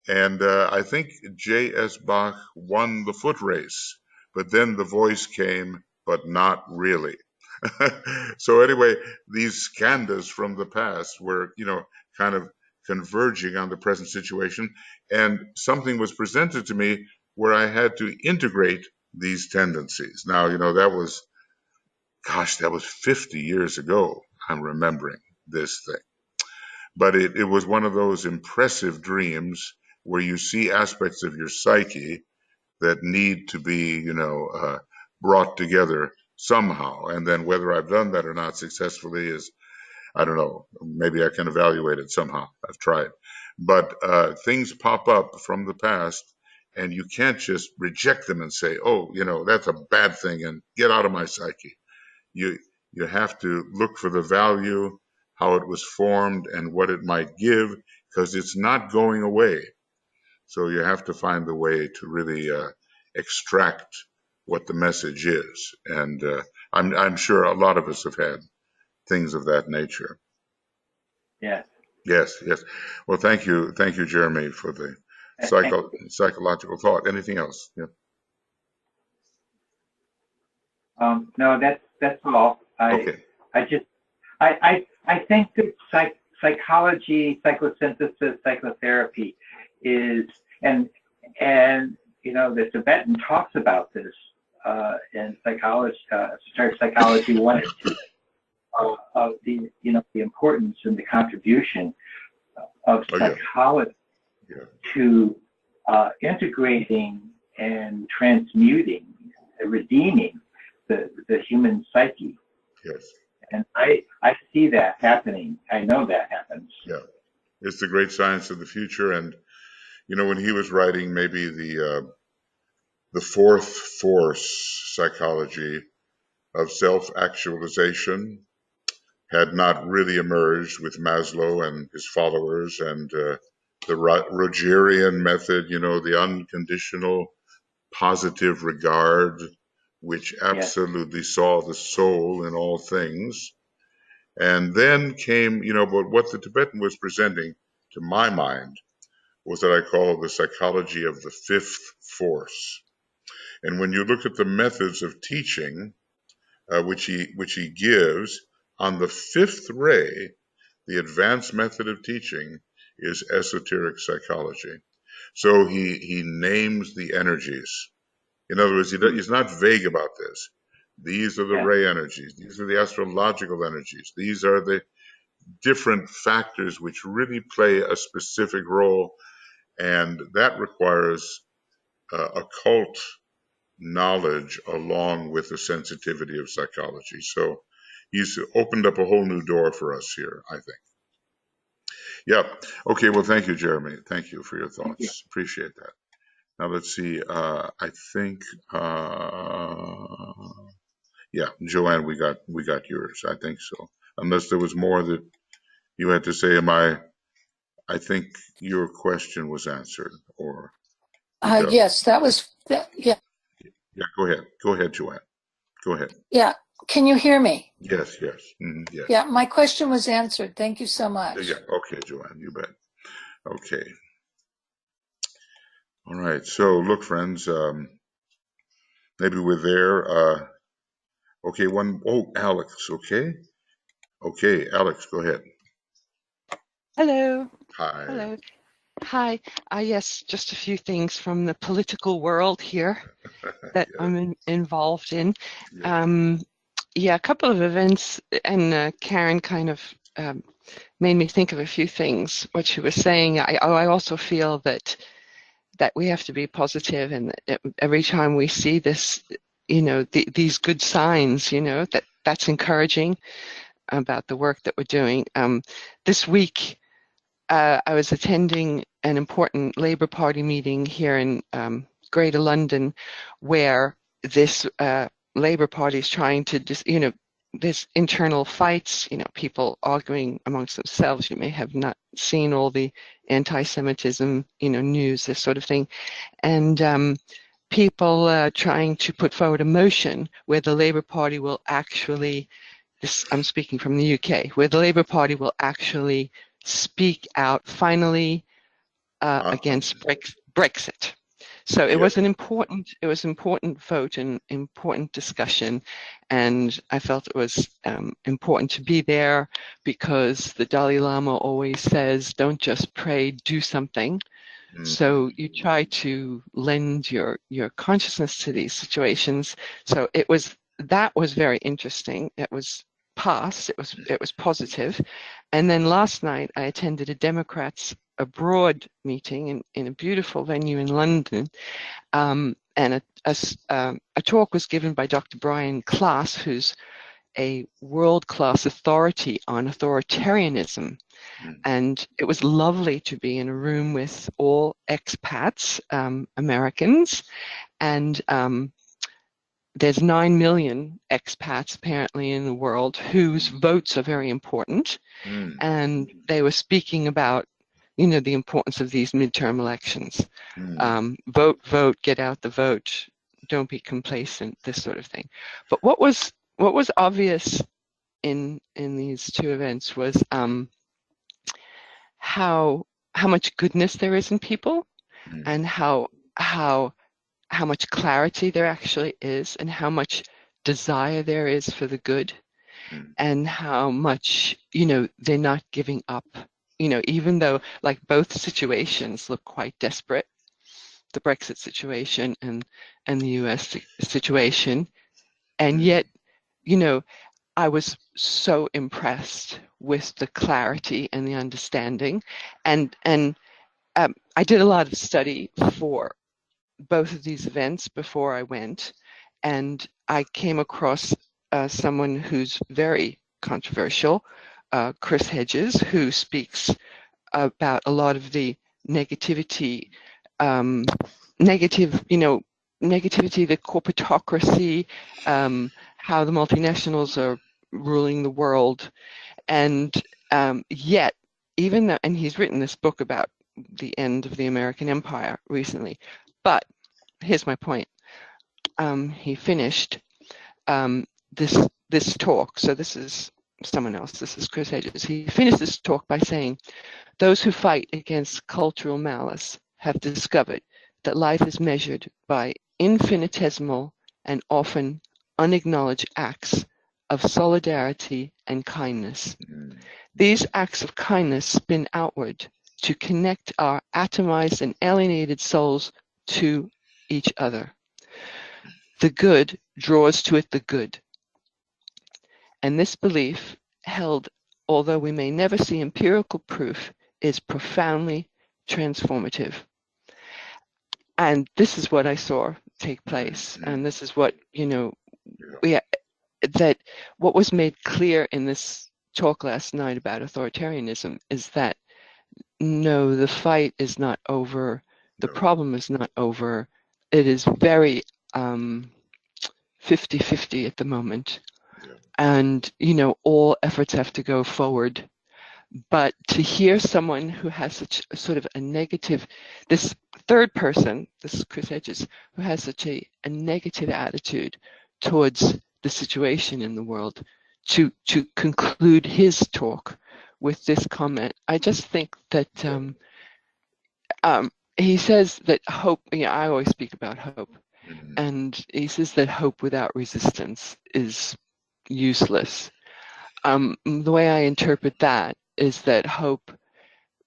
S1: And I think J.S. Bach won the foot race, but then the voice came, but not really. So anyway, these skandhas from the past were, kind of converging on the present situation, and something was presented to me where I had to integrate these tendencies. Now, that was 50 years ago. I'm remembering this thing. But it was one of those impressive dreams where you see aspects of your psyche that need to be, brought together somehow. And then whether I've done that or not successfully is, I don't know, maybe I can evaluate it somehow. I've tried. But things pop up from the past, and you can't just reject them and say, oh, that's a bad thing and get out of my psyche. You have to look for the value, how it was formed, and what it might give, because it's not going away. So you have to find the way to really extract what the message is. And I'm sure a lot of us have had things of that nature.
S5: Yes.
S1: Yes. Well, thank you, Jeremy, for the psychological thought. Anything else? Yeah.
S5: No, that's all.
S1: Okay.
S5: I think that psychology, psychosynthesis, psychotherapy is, and the Tibetan talks about this in psychology, psychology 1 and 2, of the the importance and the contribution of psychology to integrating and transmuting, redeeming the human psyche.
S1: Yes.
S5: And I see that happening. I know that happens.
S1: Yeah. It's the great science of the future. And, when he was writing maybe the fourth force psychology of self-actualization had not really emerged with Maslow and his followers, and the Rogerian method, the unconditional positive regard, which absolutely saw the soul in all things. And then came, but what the Tibetan was presenting, to my mind, was what I call the psychology of the fifth force. And when you look at the methods of teaching, which he gives, on the fifth ray, the advanced method of teaching is esoteric psychology. So he names the energies. In other words, he's not vague about this. These are the ray energies. These are the astrological energies. These are the different factors which really play a specific role, and that requires occult knowledge along with the sensitivity of psychology. So he's opened up a whole new door for us here, I think. Yep. Okay, well, thank you, Jeremy. Thank you for your thoughts. Appreciate that. Now let's see. I think, Joanne, we got yours. I think so. Unless there was more that you had to say, I think your question was answered, or.
S6: Yes, that was. Yeah.
S1: Yeah. Go ahead, Joanne. Go ahead.
S6: Yeah. Can you hear me?
S1: Yes. Yes. Yes.
S6: Yeah. My question was answered. Thank you so much.
S1: Yeah. Okay, Joanne. You bet. Okay. All right. So look, friends. Maybe we're there. Okay. Alex. Okay. Okay, Alex. Go ahead.
S7: Hello.
S1: Hi.
S7: Hello. Hi. Yes, just a few things from the political world here that I'm involved in. A couple of events, and Karen kind of made me think of a few things. What she was saying, I also feel that we have to be positive, and that every time we see this, these good signs, that's encouraging about the work that we're doing. This week, I was attending an important Labour Party meeting here in Greater London, where this Labor Party is trying to just, there's internal fights, people arguing amongst themselves. You may have not seen all the anti-Semitism, news, this sort of thing. And people trying to put forward a motion where the Labor Party will actually, I'm speaking from the UK, where the Labor Party will actually speak out finally against Brexit. So it was an important vote and important discussion, and I felt it was important to be there because the Dalai Lama always says, "Don't just pray, do something." So you try to lend your consciousness to these situations. So that was very interesting. It was past. It was positive. And then last night I attended a Democrats Abroad meeting in a beautiful venue in London, and a talk was given by Dr. Brian Klaas, who's a world-class authority on authoritarianism. And it was lovely to be in a room with all expats, Americans, and there's 9 million expats apparently in the world whose votes are very important. And they were speaking about, the importance of these midterm elections. Vote, get out the vote, don't be complacent, this sort of thing. But what was obvious in these two events was how much goodness there is in people, and how much clarity there actually is, and how much desire there is for the good, and how much they're not giving up. Even though like both situations look quite desperate, the Brexit situation and the US situation, and yet I was so impressed with the clarity and the understanding, and I did a lot of study for both of these events before I went, and I came across someone who's very controversial, Chris Hedges, who speaks about a lot of the negativity, negativity, the corporatocracy, how the multinationals are ruling the world, and yet, even though, and he's written this book about the end of the American Empire recently, but here's my point. He finished this talk, so this is someone else, this is Chris Hedges. He finished this talk by saying, "Those who fight against cultural malice have discovered that life is measured by infinitesimal and often unacknowledged acts of solidarity and kindness. These acts of kindness spin outward to connect our atomized and alienated souls to each other. The good draws to it the good. And this belief, held although we may never see empirical proof, is profoundly transformative." And this is what I saw take place, and this is what that what was made clear in this talk last night about authoritarianism is that no, the fight is not over, the problem is not over. It is very 50-50 at the moment, and all efforts have to go forward. But to hear someone who has such a sort of a negative, this third person, this is Chris Hedges, who has such a negative attitude towards the situation in the world, to conclude his talk with this comment, I just think that he says that hope, I always speak about hope, and he says that hope without resistance is useless. The way I interpret that is that hope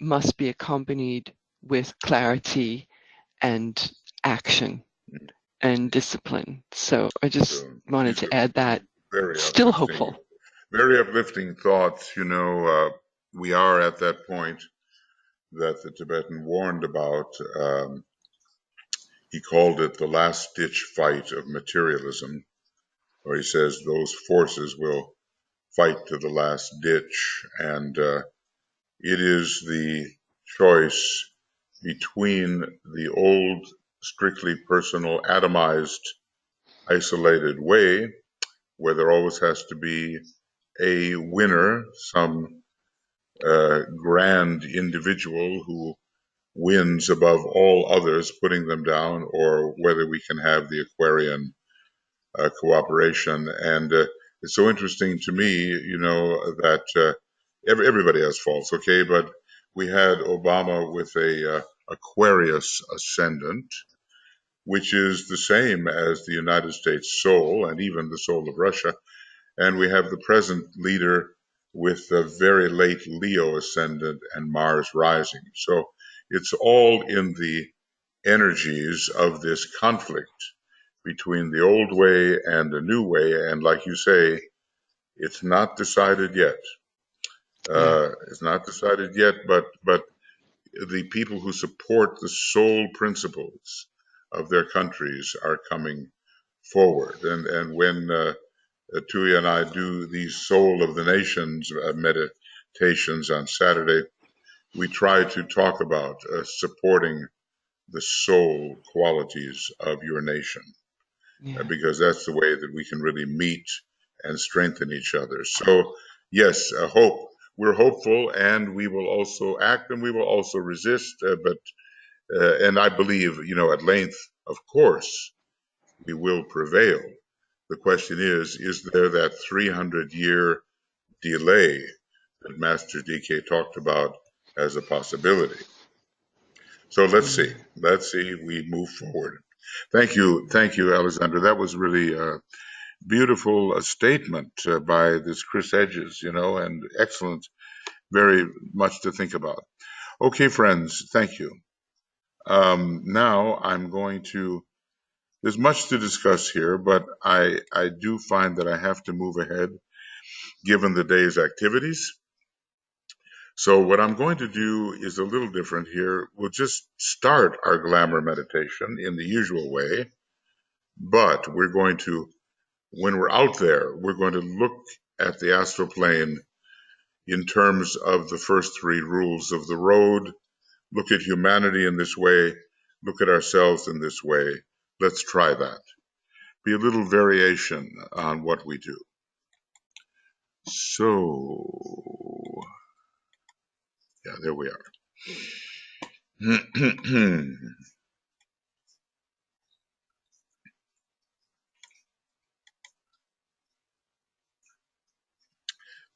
S7: must be accompanied with clarity and action and discipline. So I just wanted to add that. Still hopeful.
S1: Very uplifting thoughts. We are at that point that the Tibetan warned about. He called it the last-ditch fight of materialism, where he says those forces will fight to the last ditch, and it is the choice between the old, strictly personal, atomized isolated way where there always has to be a winner, some grand individual who wins above all others, putting them down, or whether we can have the Aquarian cooperation. And it's so interesting to me, that everybody has faults, okay? But we had Obama with a Aquarius ascendant, which is the same as the United States soul and even the soul of Russia. And we have the present leader with a very late Leo ascendant and Mars rising. So it's all in the energies of this conflict between the old way and the new way. And like you say, it's not decided yet. It's not decided yet, but the people who support the soul principles of their countries are coming forward. And when Tuija and I do these Soul of the Nations meditations on Saturday, we try to talk about supporting the soul qualities of your nation, because that's the way that we can really meet and strengthen each other. So, yes, hope. We're hopeful, and we will also act, and we will also resist. And I believe, at length, of course, we will prevail. The question is there that 300-year delay that Master DK talked about as a possibility? So let's see. We move forward. Thank you, Alexander. That was really a beautiful statement by this Chris Edges, and excellent, very much to think about. Okay, friends, thank you. Now I'm going to, there's much to discuss here, but I do find that I have to move ahead given the day's activities. So what I'm going to do is a little different here. We'll just start our glamour meditation in the usual way, but we're going to, when we're out there, we're going to look at the astral plane in terms of the first three rules of the road, look at humanity in this way, look at ourselves in this way. Let's try that. Be a little variation on what we do. So, yeah, there we are.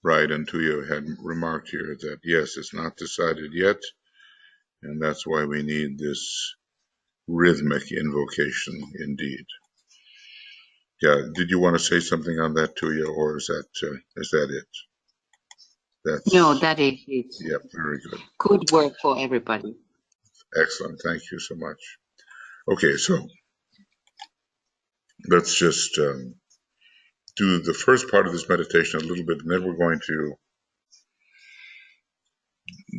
S1: Right, and Tuija had remarked here that, yes, it's not decided yet, and that's why we need this rhythmic invocation indeed. Yeah, did you want to say something on that, Tuija, or is that it?
S4: No, that is it.
S1: Yeah, very good.
S4: Good work for everybody.
S1: Excellent, thank you so much. Okay, so let's just do the first part of this meditation a little bit, and then we're going to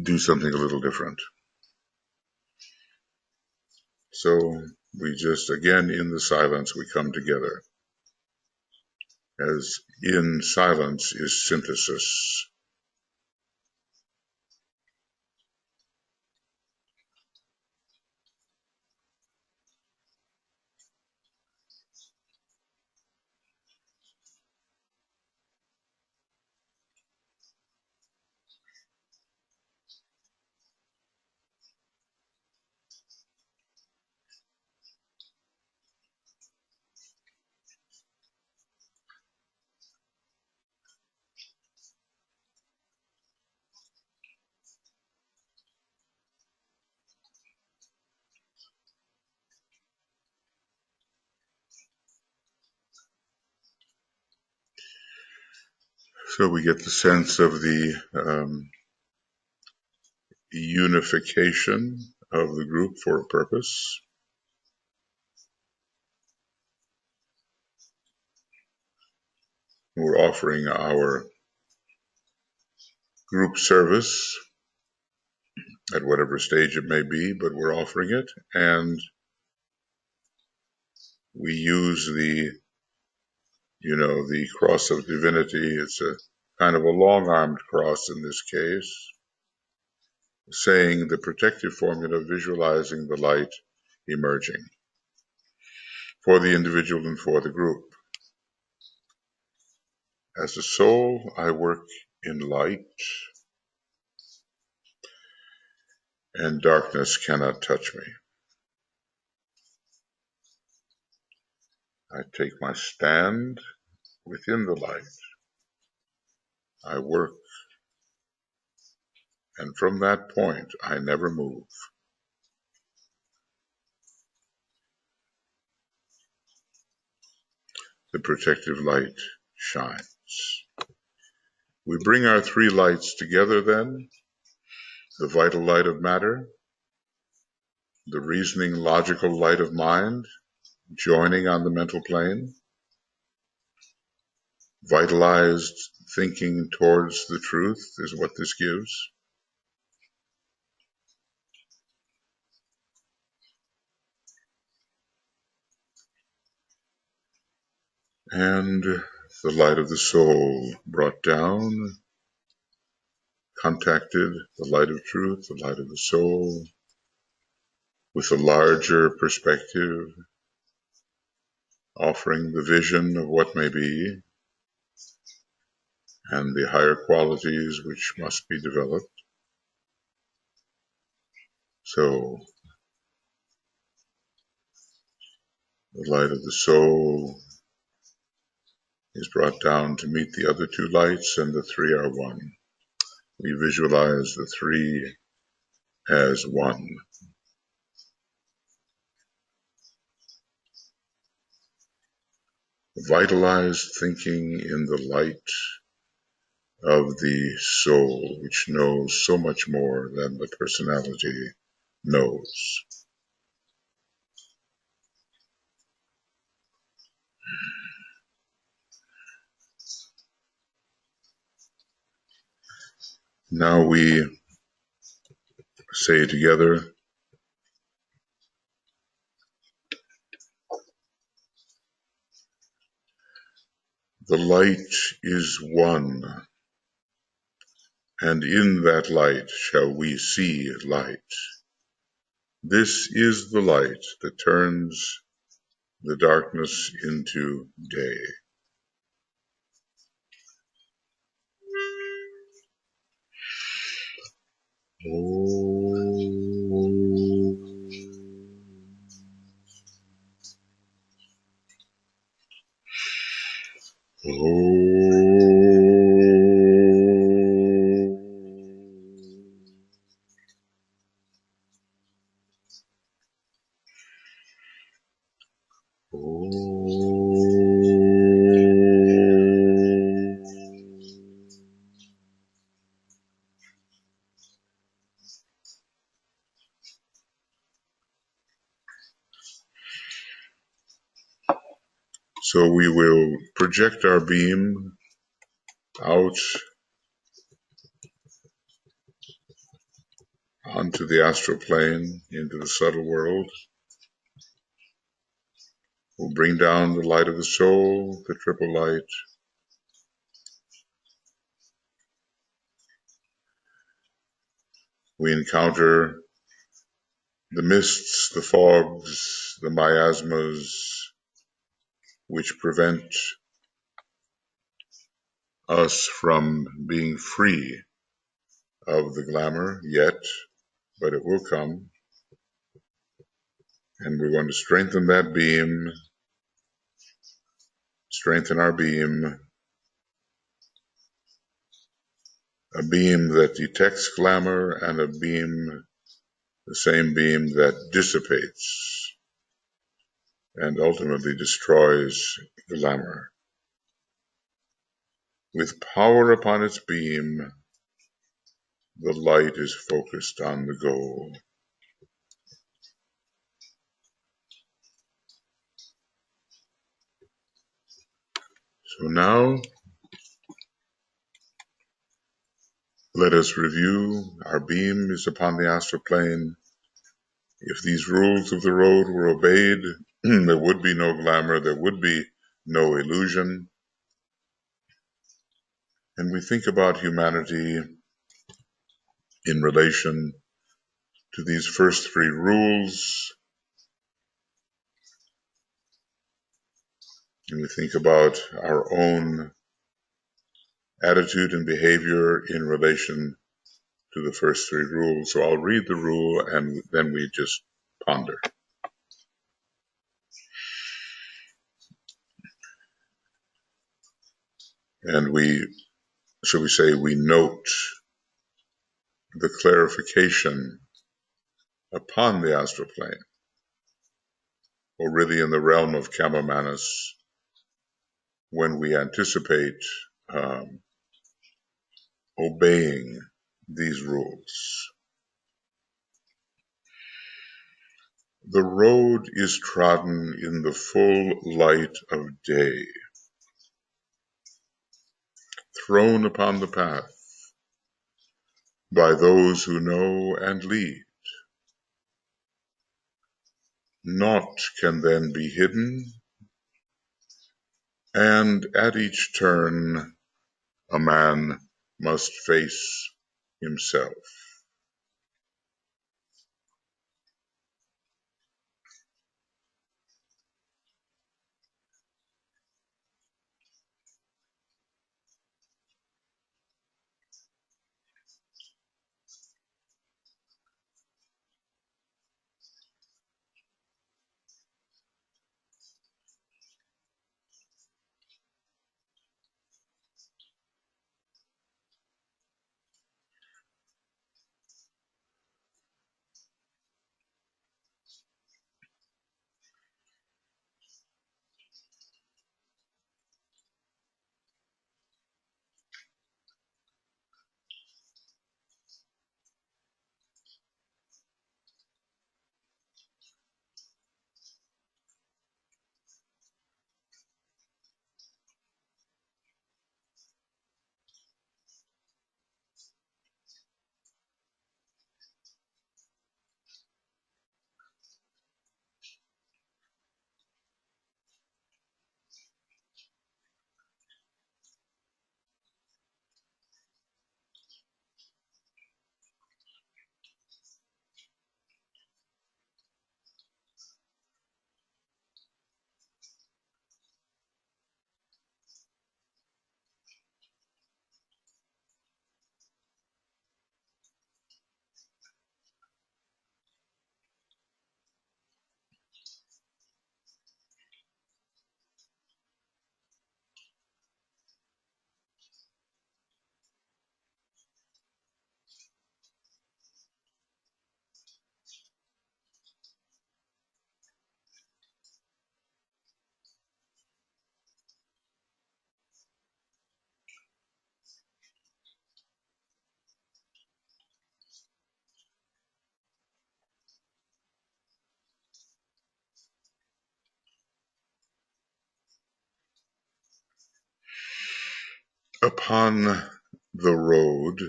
S1: do something a little different. So we just, again, in the silence, we come together, as in silence is synthesis. So we get the sense of the unification of the group for a purpose. We're offering our group service at whatever stage it may be, but we're offering it, and we use the cross of divinity. It's a kind of a long-armed cross in this case, saying the protective formula, visualizing the light emerging. for the individual and for the group. As a soul, I work in light, and darkness cannot touch me. I take my stand within the light. I work, and from that point, I never move. The protective light shines. We bring our three lights together then, the vital light of matter, the reasoning, logical light of mind, joining on the mental plane, vitalized thinking towards the truth is what this gives. And the light of the soul brought down, contacted the light of truth, the light of the soul, with a larger perspective, offering the vision of what may be and the higher qualities which must be developed. So, the light of the soul is brought down to meet the other two lights, and the three are one. We visualize the three as one. Vitalized thinking in the light of the soul, which knows so much more than the personality knows. Now we say together, the light is one, and in that light shall we see light. This is the light that turns the darkness into day. So we will project our beam out onto the astral plane, into the subtle world. We'll bring down the light of the soul, the triple light. We encounter the mists, the fogs, the miasmas, which prevent us from being free of the glamour yet, but it will come. And we want to strengthen that beam, strengthen our beam, a beam that detects glamour and a beam, the same beam that dissipates and ultimately destroys glamour. With power upon its beam, the light is focused on the goal. So now, let us review. Our beam is upon the astral plane. If these rules of the road were obeyed, there would be no glamour, there would be no illusion. And we think about humanity in relation to these first three rules. and we think about our own attitude and behavior in relation to the first three rules. So I'll read the rule and then we just ponder. And shall we say, we note the clarification upon the astral plane, or really in the realm of Kamamanus, when we anticipate obeying these rules. The road is trodden in the full light of day, thrown upon the path by those who know and lead. Naught can then be hidden, and at each turn a man must face himself. Upon the road,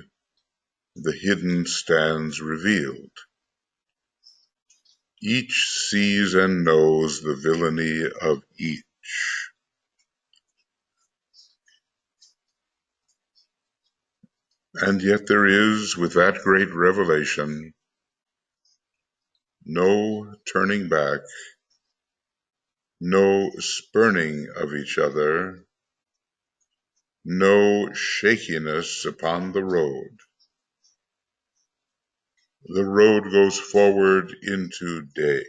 S1: the hidden stands revealed. Each sees and knows the villainy of each. And yet there is, with that great revelation, no turning back, no spurning of each other, no shakiness upon the road. The road goes forward into day.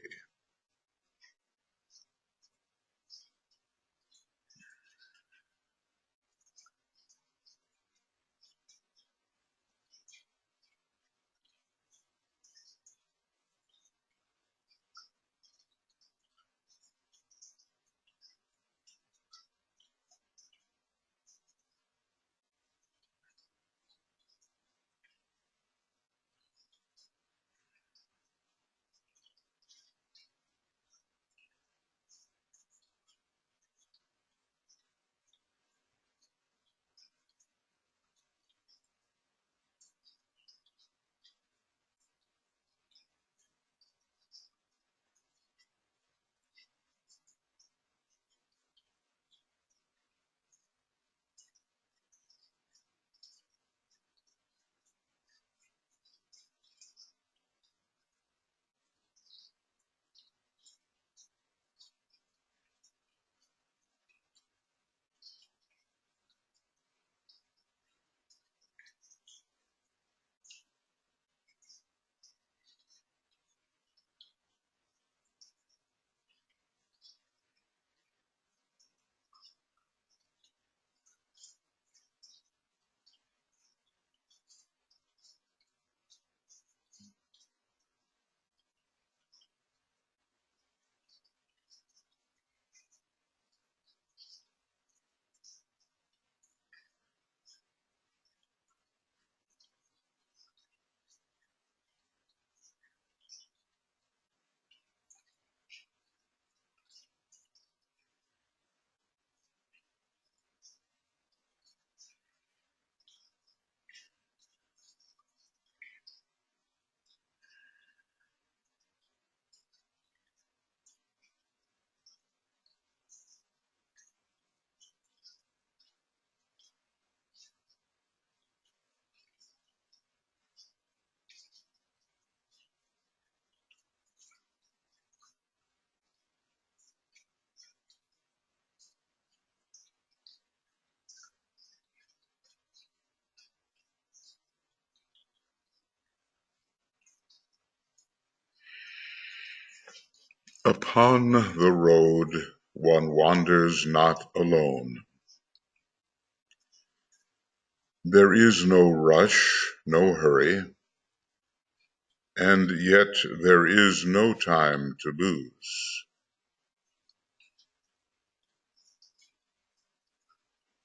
S1: Upon the road one wanders not alone. There is no rush, no hurry, and yet there is no time to lose.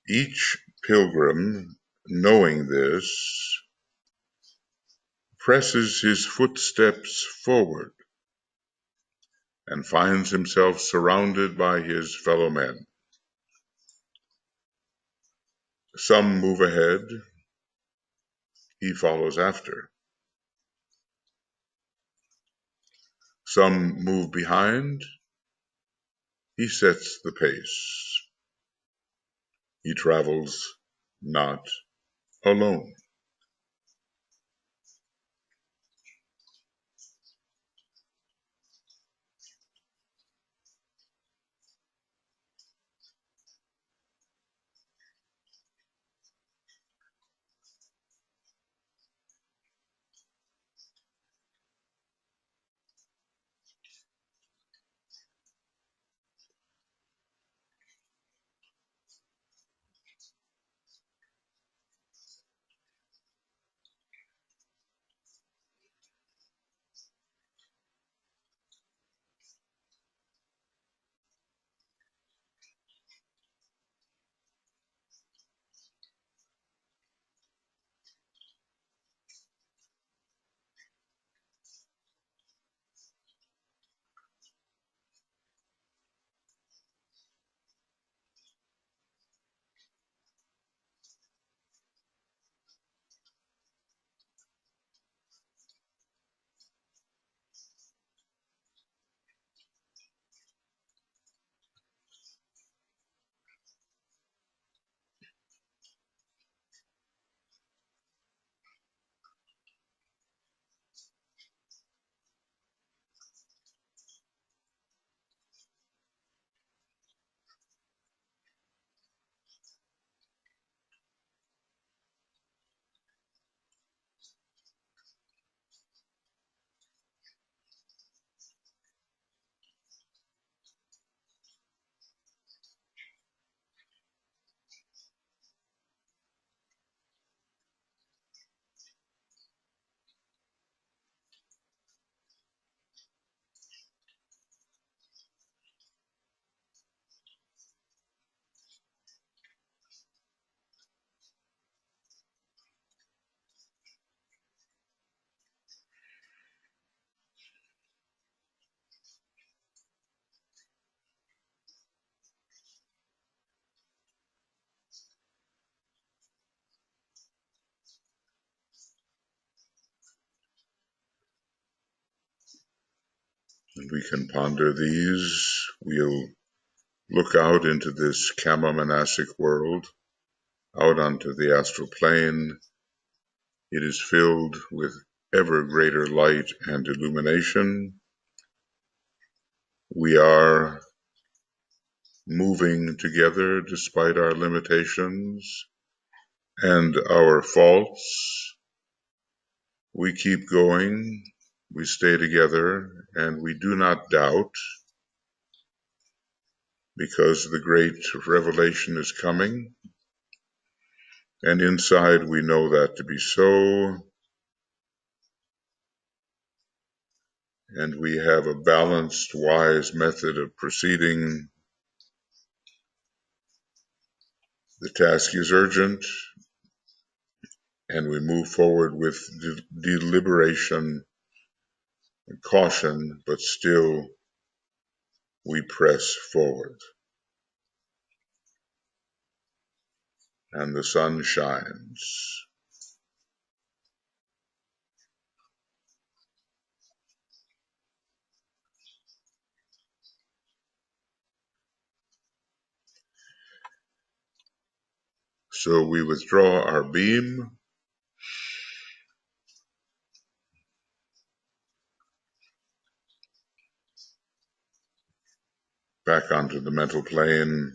S1: Each pilgrim, knowing this, presses his footsteps forward and finds himself surrounded by his fellow men. Some move ahead, he follows after. Some move behind, he sets the pace. He travels not alone. And we can ponder these. We'll look out into this Kama monastic world, out onto the astral plane. It is filled with ever greater light and illumination. We are moving together despite our limitations and our faults. We keep going, we stay together, and we do not doubt, because the great revelation is coming. And inside we know that to be so, and we have a balanced, wise method of proceeding. The task is urgent, and we move forward with deliberation and caution, but still we press forward. And the sun shines. So we withdraw our beam, back onto the mental plane,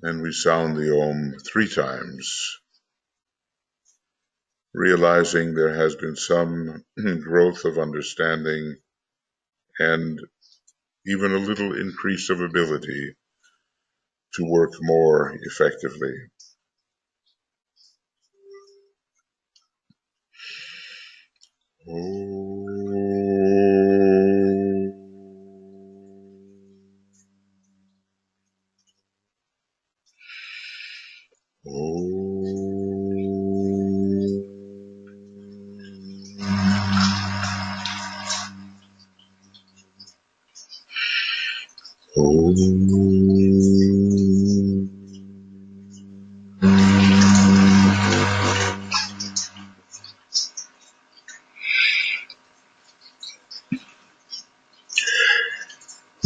S1: and we sound the Om 3 times, realizing there has been some growth of understanding and even a little increase of ability to work more effectively.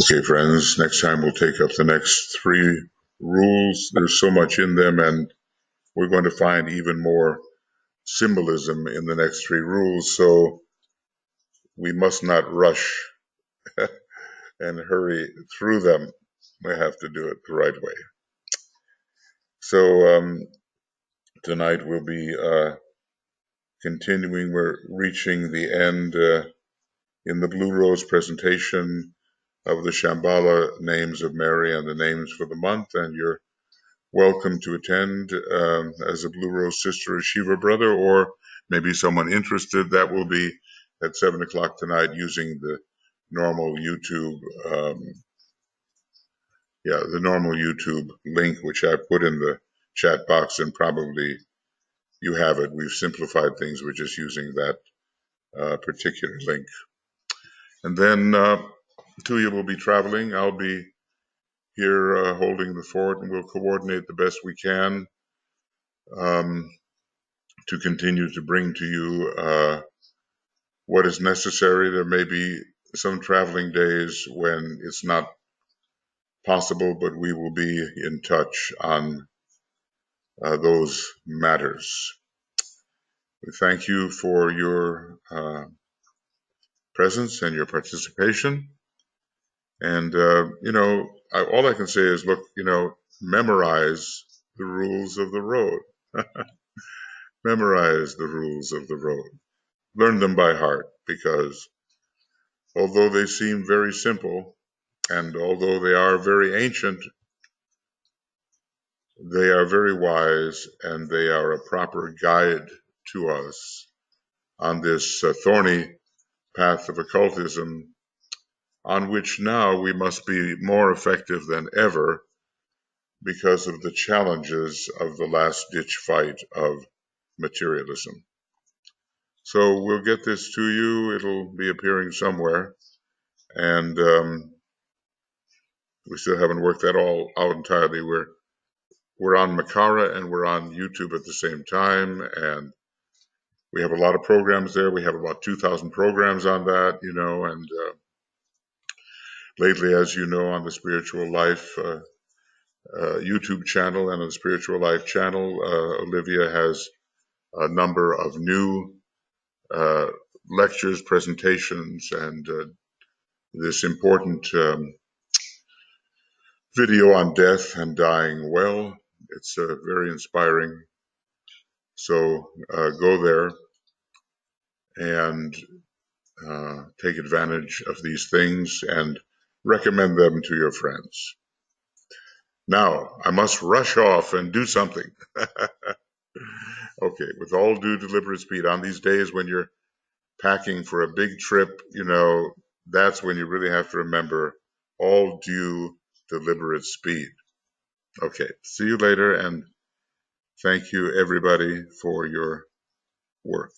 S1: Okay, friends, next time we'll take up the next 3 rules. There's so much in them, and we're going to find even more symbolism in the next 3 rules, so we must not rush and hurry through them. We have to do it the right way. So tonight we'll be continuing. We're reaching the end in the Blue Rose presentation of the Shambhala names of Mary and the names for the month, and you're welcome to attend as a Blue Rose sister or Shiva brother, or maybe someone interested. That will be at 7 o'clock tonight using the normal YouTube, the normal YouTube link, which I put in the chat box, and probably you have it. We've simplified things. We're just using that particular link. And then Tuija will be traveling. I'll be here holding the fort, and we'll coordinate the best we can to continue to bring to you what is necessary. There may be some traveling days when it's not possible, but we will be in touch on those matters. We thank you for your presence and your participation. And, all I can say is, look, memorize the rules of the road. Memorize the rules of the road. Learn them by heart, because although they seem very simple, and although they are very ancient, they are very wise, and they are a proper guide to us on this thorny path of occultism, on which now we must be more effective than ever because of the challenges of the last-ditch fight of materialism. So we'll get this to you. It'll be appearing somewhere. And we still haven't worked that all out entirely. We're on Makara and we're on YouTube at the same time. And we have a lot of programs there. We have about 2,000 programs on that, and lately, as you know, on the Spiritual Life YouTube channel and on the Spiritual Life channel, Olivia has a number of new lectures, presentations, and this important video on death and dying well. It's very inspiring. So go there and take advantage of these things and recommend them to your friends. Now, I must rush off and do something. Okay, with all due deliberate speed, on these days when you're packing for a big trip, that's when you really have to remember all due deliberate speed. Okay, see you later, and thank you everybody for your work.